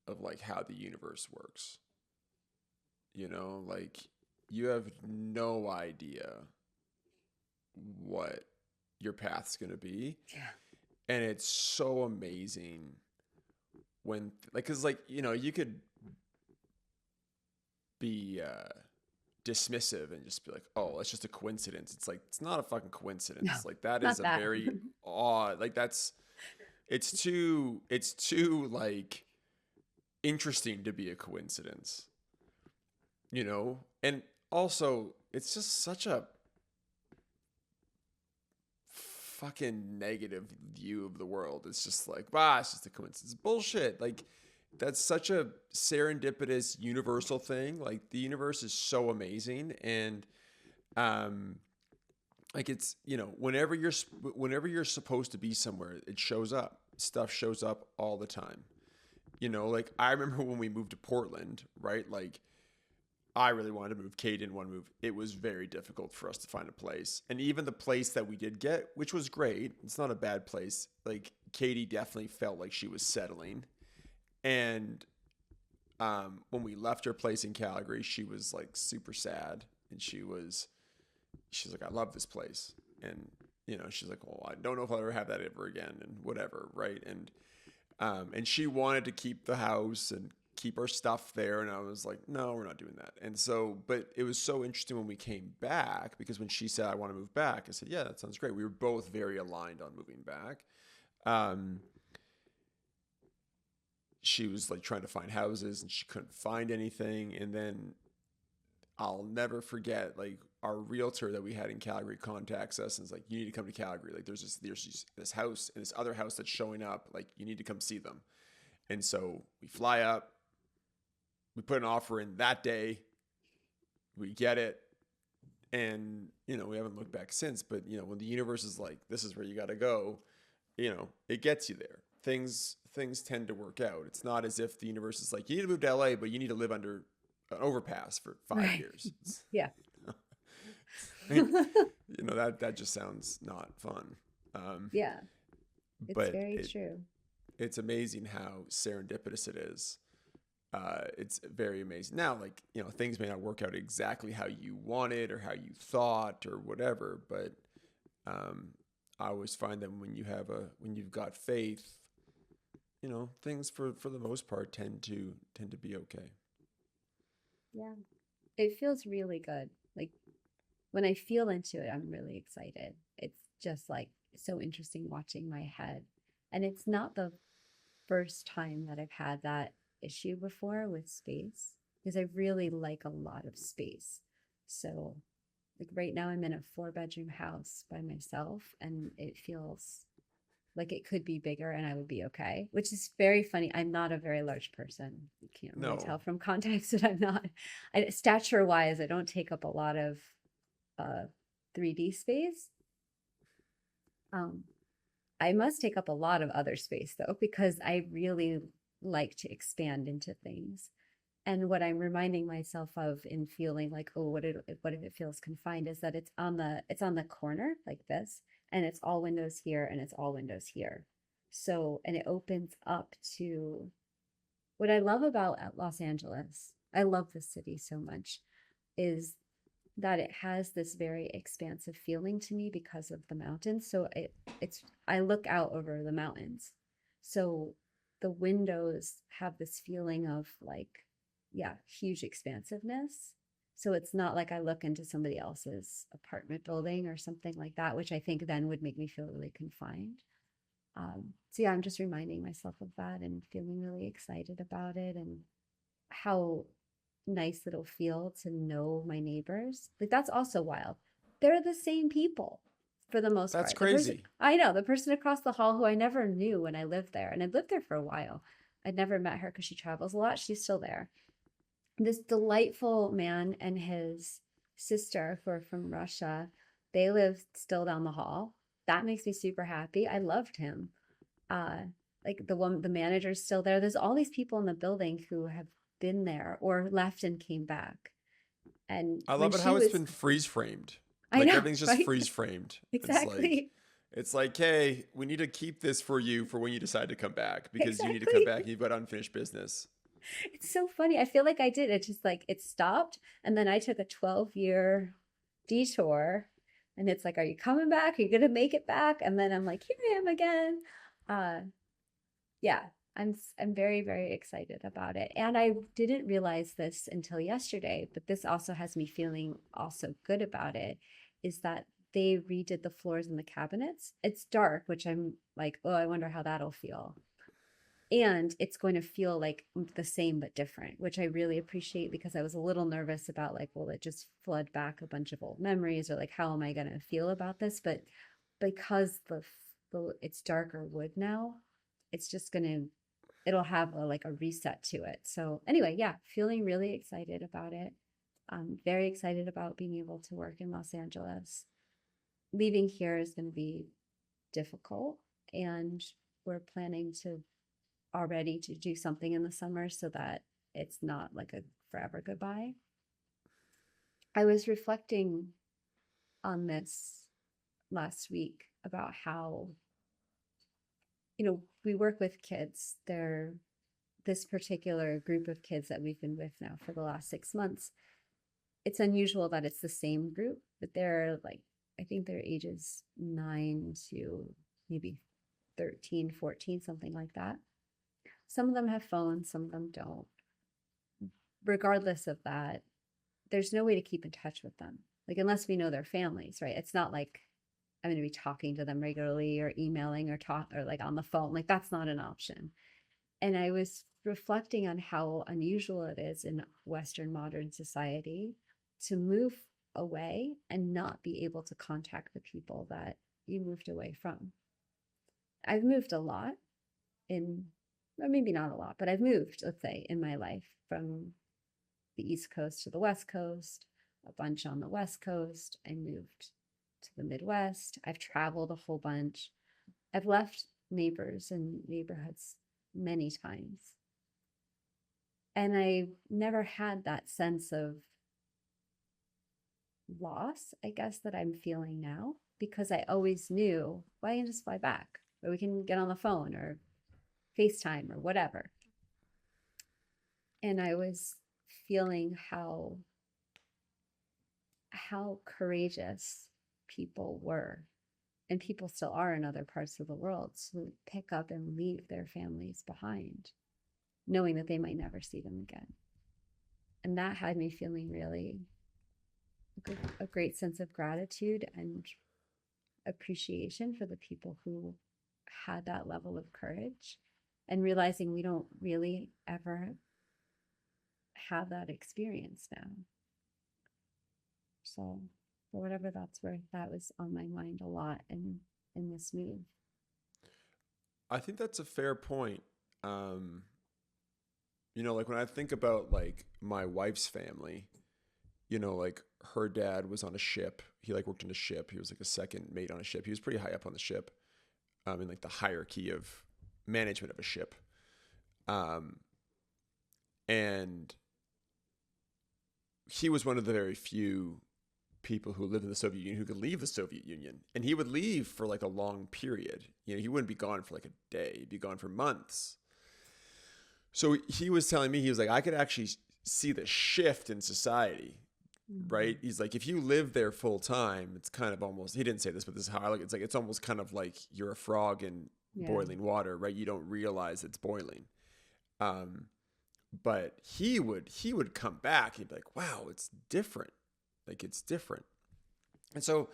of like how the universe works. You know, like you have no idea what your path's going to be. Yeah. And it's so amazing when, like, cause like, you know, you could be dismissive and just be like, oh, it's just a coincidence. It's like, it's not a fucking coincidence. No, Like that not is a that. very odd, like it's too like interesting to be a coincidence, you know? And also it's just such a fucking negative view of the world. It's just like, it's just a coincidence. Bullshit. Like that's such a serendipitous universal thing. Like the universe is so amazing. And um like it's, you know, whenever you're supposed to be somewhere, it shows up. Stuff shows up all the time. You know, like I remember when we moved to Portland, right? Like I really wanted to move. Kate didn't want to move. It was very difficult for us to find a place. And even the place that we did get, which was great, it's not a bad place. Like Katie definitely felt like she was settling. And when we left her place in Calgary, she was like super sad. And she's like, I love this place. And, you know, she's like, well, I don't know if I'll ever have that ever again and whatever. Right. And she wanted to keep the house and keep our stuff there. And I was like, no, we're not doing that. And so, but it was so interesting when we came back, because when she said, I want to move back, I said, yeah, that sounds great. We were both very aligned on moving back. She was like trying to find houses and she couldn't find anything. And then I'll never forget, like our realtor that we had in Calgary contacts us and is like, you need to come to Calgary. Like there's this house and this other house that's showing up. Like you need to come see them. And so we fly up, we put an offer in that day, we get it. And, you know, we haven't looked back since, but you know, when the universe is like, this is where you got to go, you know, it gets you there. Things tend to work out. It's not as if the universe is like, you need to move to LA, but you need to live under an overpass for 5 years. Yeah. You know, that just sounds not fun. Yeah. It's but very true. It's amazing how serendipitous it is. It's very amazing. Now, like, you know, things may not work out exactly how you wanted or how you thought or whatever, but I always find that when you've got faith, you know, things for the most part tend to be okay. Yeah. It feels really good. Like when I feel into it, I'm really excited. It's just like so interesting watching my head. And it's not the first time that I've had that issue before with space, because I really like a lot of space. So like right now I'm in a 4-bedroom house by myself and it feels like it could be bigger and I would be okay, which is very funny. I'm not a very large person. You can't really tell from context that I'm not. Stature wise, I don't take up a lot of 3D space. I must take up a lot of other space though, because I really like to expand into things. And what I'm reminding myself of in feeling like, oh, what if it feels confined, is that it's on the corner like this, and it's all windows here, and it's all windows here. So, and it opens up to what I love about Los Angeles. I love the city so much, is that it has this very expansive feeling to me because of the mountains. So it's I look out over the mountains. So the windows have this feeling of like, yeah, huge expansiveness. So it's not like I look into somebody else's apartment building or something like that, which I think then would make me feel really confined. So yeah, I'm just reminding myself of that and feeling really excited about it and how nice it'll feel to know my neighbors. Like that's also wild. They're the same people for the most That's part. The person crazy. I know, the person across the hall who I never knew when I lived there, and I lived there for a while. I'd never met her because she travels a lot. She's still there. This delightful man and his sister who are from Russia, they live still down the hall. That makes me super happy. I loved him. Uh, like the manager's still there. There's all these people in the building who have been there or left and came back. And I when love it she how it's was, been freeze framed. I Like know, everything's just right? freeze framed. Exactly. It's like, hey, we need to keep this for you for when you decide to come back because you need to come Exactly. back and you've got unfinished business. It's so funny. I feel like I did. It just like it stopped. And then I took a 12-year detour. And it's like, are you coming back? Are you gonna make it back? And then I'm like, here I am again. Uh yeah, I'm very, very excited about it. And I didn't realize this until yesterday, but this also has me feeling also good about it, is that they redid the floors and the cabinets. It's dark, which I'm like, oh, I wonder how that'll feel. And it's going to feel like the same but different, which I really appreciate because I was a little nervous about like, will it just flood back a bunch of old memories or like how am I going to feel about this? But because the it's darker wood now, it's just going to it'll have like a reset to it. So anyway, yeah, feeling really excited about it. I'm very excited about being able to work in Los Angeles. Leaving here is going to be difficult, and we're planning to already to do something in the summer so that it's not like a forever goodbye. I was reflecting on this last week about how, we work with kids. They're this particular group of kids that we've been with now for the last 6 months. It's unusual that it's the same group, but they're like, I think their ages 9 to maybe 13, 14, something like that. Some of them have phones, some of them don't. Regardless of that, there's no way to keep in touch with them. Like, unless we know their families, right? It's not like I'm going to be talking to them regularly or emailing or talk or like on the phone. Like, that's not an option. And I was reflecting on how unusual it is in Western modern society to move away and not be able to contact the people that you moved away from. I've moved a lot or maybe not a lot, but I've moved, let's say, in my life from the East Coast to the West Coast, a bunch on the West Coast. I moved to the Midwest. I've traveled a whole bunch. I've left neighbors and neighborhoods many times. And I never had that sense of loss, I guess, that I'm feeling now, because I always knew, well, I can just fly back, or we can get on the phone or FaceTime or whatever. And I was feeling how courageous people were, and people still are in other parts of the world, to pick up and leave their families behind, knowing that they might never see them again. And that had me feeling really a great sense of gratitude and appreciation for the people who had that level of courage, and realizing we don't really ever have that experience now. So for whatever that's worth, that was on my mind a lot in this move. I think that's a fair point. Like when I think about like my wife's family, like her dad was on a ship. He like worked on a ship. He was like a second mate on a ship. He was pretty high up on the ship, in like the hierarchy of management of a ship. And he was one of the very few people who lived in the Soviet Union who could leave the Soviet Union. And he would leave for like a long period. He wouldn't be gone for like a day. He'd be gone for months. So he was telling me, he was like, I could actually see the shift in society Mm-hmm. right? He's like, if you live there full time, it's kind of almost, he didn't say this, but this is how I look. It's like, it's almost kind of like you're a frog in Yeah. boiling water, right? You don't realize it's boiling. Um, but he would come back. He'd be like, wow, it's different. Like it's different. And so,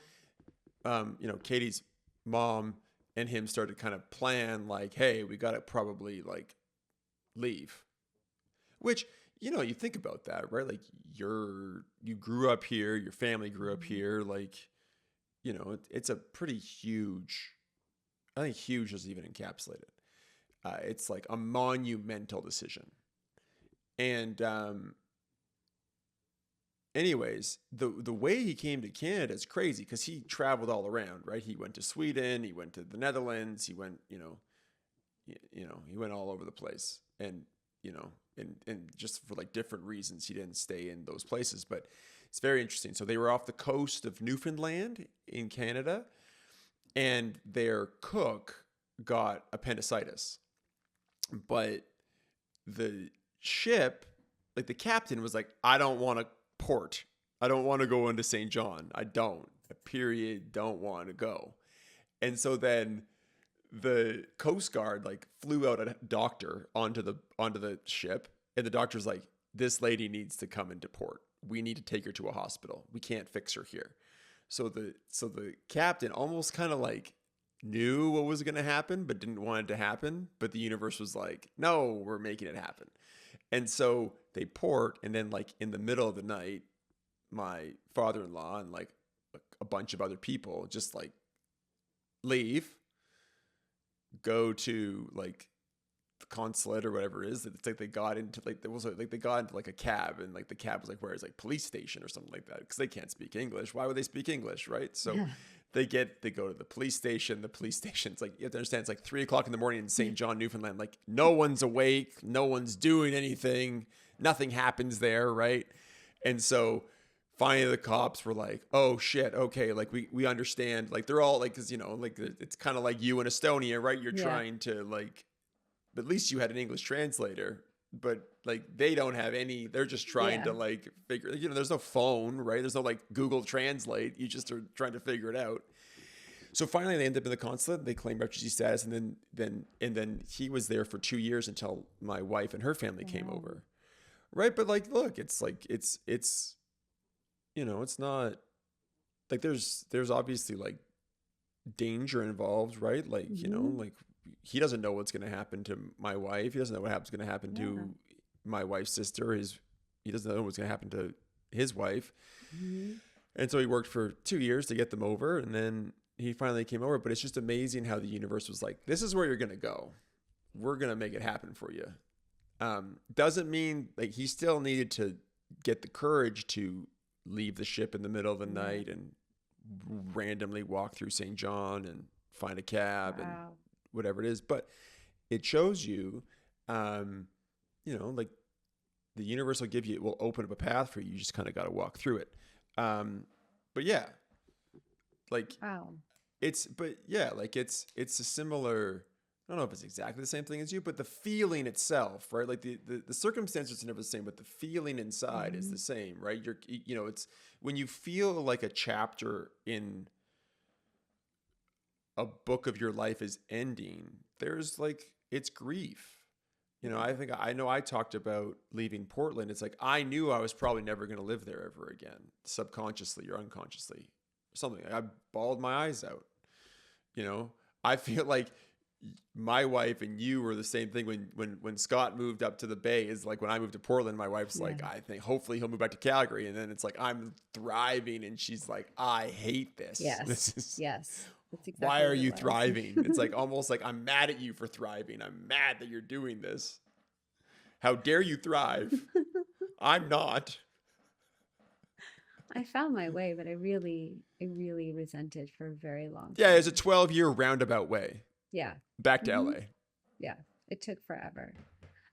Katie's mom and him started kind of plan like, hey, we got to probably like leave, which, you think about that, right? Like you grew up here, your family grew up Mm-hmm. here. Like, it's a pretty huge, I think huge is even encapsulated. It's like a monumental decision. And anyways, the way he came to Canada is crazy because he traveled all around, right? He went to Sweden, he went to the Netherlands, he went, he went all over the place, and and just for like different reasons, he didn't stay in those places. But it's very interesting. So they were off the coast of Newfoundland in Canada, and their cook got appendicitis, but the ship, like the captain was like, I don't want to port. I don't want to go into St. John. I don't. Period. Don't want to go. And so then the Coast Guard like flew out a doctor onto the ship, and the doctor's like, this lady needs to come into port. We need to take her to a hospital. We can't fix her here. So the captain almost kind of like knew what was going to happen but didn't want it to happen, but the universe was like, no, we're making it happen. And so they port, and then like in the middle of the night, my father-in-law and like a bunch of other people just like leave, go to like the consulate or whatever it is. It's like they got into like there was like they got into like a cab, and like the cab was like, where is like police station or something like that, because they can't speak English. Why would they speak English, right? So Yeah. they go to the police station. The police station's like, you have to understand, it's like 3 o'clock in the morning in St. John, Newfoundland. Like no one's awake, no one's doing anything, nothing happens there, right? And so finally the cops were like, oh shit, okay, like we understand. Like they're all like, because like it's kind of like you in Estonia, right? You're Yeah. trying to like, but at least you had an English translator. But like they don't have any, they're just trying Yeah. to like figure, there's no phone, right? There's no like Google Translate. You just are trying to figure it out. So finally they end up in the consulate, they claim refugee status, and then he was there for 2 years until my wife and her family came Wow. over. Right. But like, look, it's like, it's not like there's obviously like danger involved, right? Like, Mm-hmm. like he doesn't know what's going to happen to my wife. He doesn't know what's going to happen Yeah. to my wife's sister. He doesn't know what's going to happen to his wife. Mm-hmm. And so he worked for 2 years to get them over, and then he finally came over. But it's just amazing how the universe was like, this is where you're going to go. We're going to make it happen for you. Doesn't mean like he still needed to get the courage to leave the ship in the middle of the Yeah. night and randomly walk through St. John and find a cab and Wow. whatever it is. But it shows you, like the universe will open up a path for you. You just kind of got to walk through it. But yeah, like Wow. it's a similar. I don't know if it's exactly the same thing as you, but the feeling itself, right? Like the circumstances are never the same, but the feeling inside is Mm-hmm. the same, right? It's when you feel like a chapter in a book of your life is ending, there's like, it's grief. I know I talked about leaving Portland. It's like, I knew I was probably never going to live there ever again, subconsciously or unconsciously, or something. I bawled my eyes out. You know, I feel like my wife and you were the same thing when Scott moved up to the Bay. Is like when I moved to Portland, my wife's Yeah. like, I think hopefully he'll move back to Calgary, and then it's like I'm thriving, and she's like, I hate this. Yes. This is Yes. That's why exactly are what it you was. thriving? It's like almost like I'm mad at you for thriving. I'm mad that you're doing this. How dare you thrive? I'm not. I found my way, but I really resented for a very long Yeah, it's a time. 12-year roundabout way Yeah. back to Hmm. LA. Yeah. It took forever.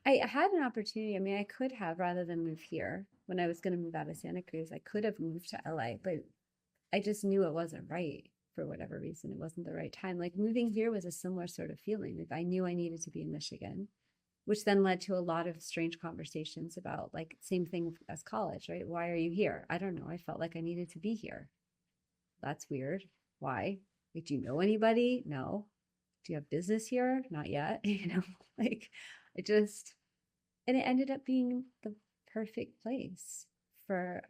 I had an opportunity. I mean, I could have, rather than move here, when I was going to move out of Santa Cruz, I could have moved to LA, but I just knew it wasn't right for whatever reason. It wasn't the right time. Like moving here was a similar sort of feeling. Like I knew I needed to be in Michigan. which then led to a lot of strange conversations about like same thing as college, right? Why are you here? I don't know. I felt like I needed to be here. That's weird. Why? Like, do you know anybody? No. Do you have business here? Not yet. Like I just, and it ended up being the perfect place for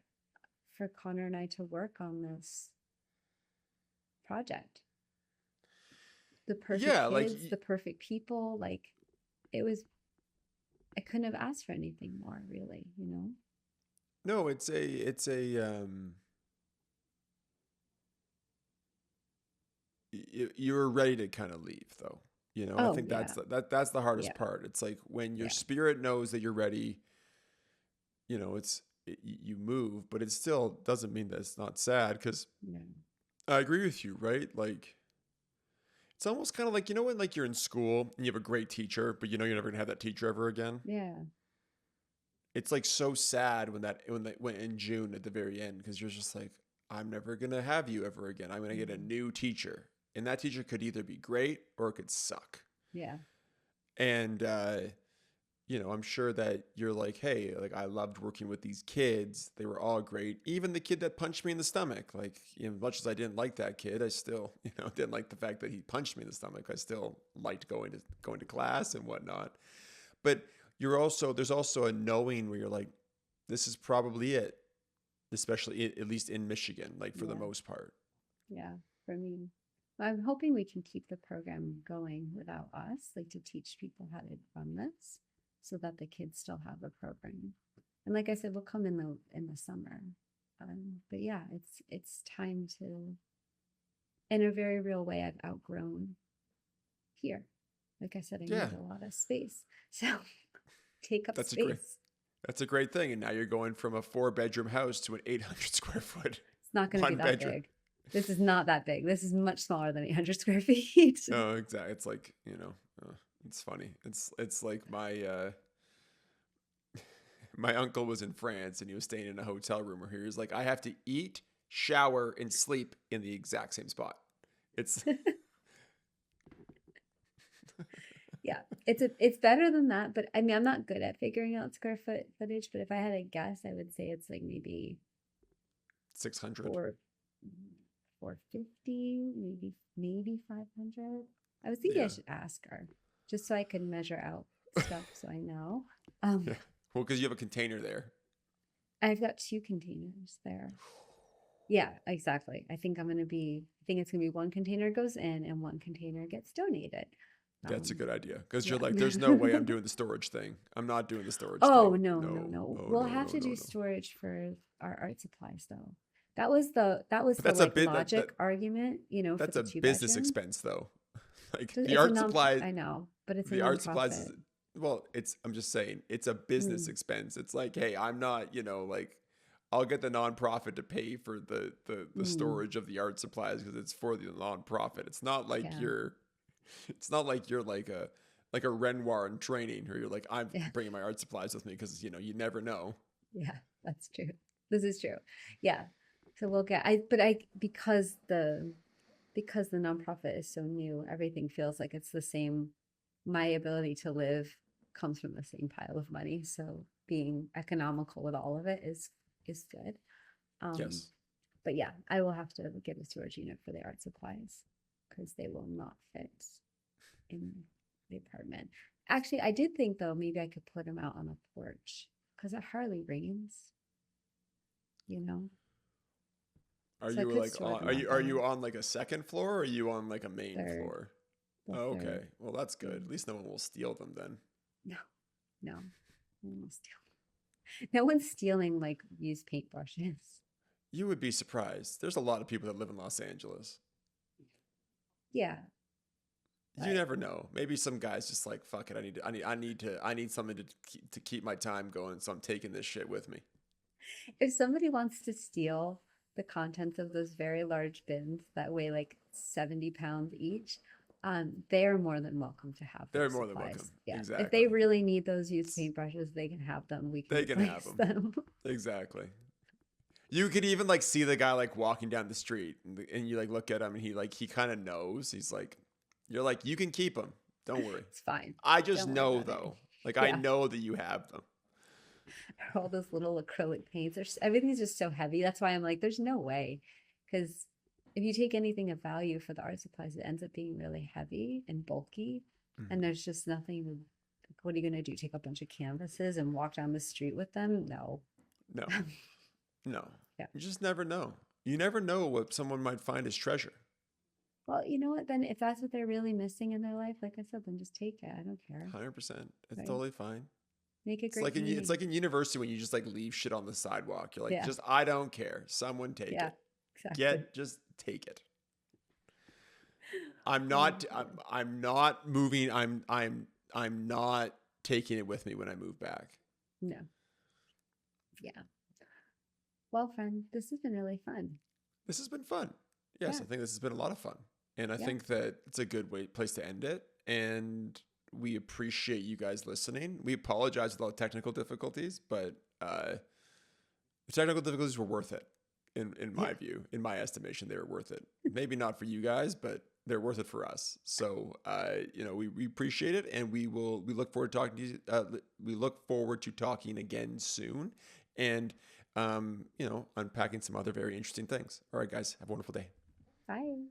Connor and I to work on this project. The perfect Yeah, like kids, the perfect people. Like it was, I couldn't have asked for anything more, really, no, you were ready to kind of leave though. I Oh, think yeah. that's the hardest Yeah. part. It's like when your Yeah. spirit knows that you're ready, you move, but it still doesn't mean that it's not sad, because Yeah. I agree with you, right? Like it's almost kind of like, when like you're in school and you have a great teacher, but you're never gonna have that teacher ever again. Yeah. It's like so sad when in June at the very end, because you're just like, I'm never gonna have you ever again. I'm gonna get a new teacher, and that teacher could either be great or it could suck. Yeah. And I'm sure that you're like, hey, like I loved working with these kids. They were all great. Even the kid that punched me in the stomach. Like, as much as I didn't like that kid, I still, didn't like the fact that he punched me in the stomach. I still liked going to class and whatnot. But there's also a knowing where you're like, this is probably it, especially at least in Michigan, like for the most part. Yeah. For me, I'm hoping we can keep the program going without us, like to teach people how to run this so that the kids still have a program. And like I said, we'll come in the summer. But yeah, it's time to, in a very real way, I've outgrown here. Like I said, I need a lot of space. So take up space. That's a great thing. And now you're going from a 4-bedroom house to an 800 square foot. It's not going to be that big. This is not that big. This is much smaller than 800 square feet. Oh, exactly. It's like, it's funny. It's like my uncle was in France and he was staying in a hotel room where he was like, I have to eat, shower, and sleep in the exact same spot. It's yeah, it's better than that. But I mean, I'm not good at figuring out square footage. But if I had a guess, I would say it's like maybe 600 or 450, maybe 500. I was thinking I should ask her just so I could measure out stuff so I know. Yeah. Well, because you have a container there. I've got 2 containers there. Yeah, exactly. I think it's going to be one container goes in and one container gets donated. That's a good idea, because you're like, there's no way I'm doing the storage thing. I'm not doing the storage thing. No. We'll have to do storage for our art supplies though. That was the logic argument, That's for a business expense though. Like it's the art supplies. I know, but it's the art supplies. I'm just saying, it's a business expense. It's like, hey, I'm not, like, I'll get the nonprofit to pay for the storage of the art supplies because it's for the nonprofit. It's not like it's not like you're like a Renoir in training, where you're like, I'm bringing my art supplies with me because you never know. Yeah, that's true. This is true. Yeah. So we'll get because the nonprofit is so new, everything feels like it's the same. My ability to live comes from the same pile of money. So being economical with all of it is good. Yes. But yeah, I will have to get a storage unit for the art supplies because they will not fit in the apartment. Actually, I did think though, maybe I could put them out on a porch because it hardly rains. Are you on like a second floor, or are you on like a main floor? Oh, okay. Well, that's good. At least no one will steal them then. No. No one will steal. No one's stealing like used paintbrushes. You would be surprised. There's a lot of people that live in Los Angeles. Yeah. You never know. Maybe some guy's just like, fuck it. I need something to keep my time going, so I'm taking this shit with me. If somebody wants to steal the contents of those very large bins that weigh like 70 pounds each, they are more than welcome to have. They're more than welcome. Yeah. Exactly. If they really need those used paintbrushes, they can have them. They can have them. Exactly. You could even like see the guy like walking down the street, and you like look at him, and he kind of knows. He's like, you're like, you can keep them. Don't worry. It's fine. I just know though. Like I know that you have them. All those little acrylic paints. Everything's just so heavy. That's why I'm like, there's no way. Because if you take anything of value for the art supplies, it ends up being really heavy and bulky. And there's just nothing. What are you going to do? Take a bunch of canvases and walk down the street with them? No. No. No. Yeah. You just never know. You never know what someone might find as treasure. Well, you know what? Then if that's what they're really missing in their life, like I said, then just take it. I don't care. 100%. It's Right. totally fine. Make it It's great. like it's like in university when you just like leave shit on the sidewalk. You're like, Yeah. just I don't care. Someone take it. Exactly. Just take it. I'm not moving. I'm not taking it with me when I move back. No. Yeah. Well, friend, this has been really fun. This has been fun. Yes, Yeah. I think this has been a lot of fun. And I Yeah. think that it's a good place to end it. And we appreciate you guys listening. We apologize for all the technical difficulties, but the technical difficulties were worth it. In my view, in my estimation, they were worth it. Maybe not for you guys, but they're worth it for us. So, we appreciate it, and we look forward to talking to you. We look forward to talking again soon, and unpacking some other very interesting things. All right, guys, have a wonderful day. Bye.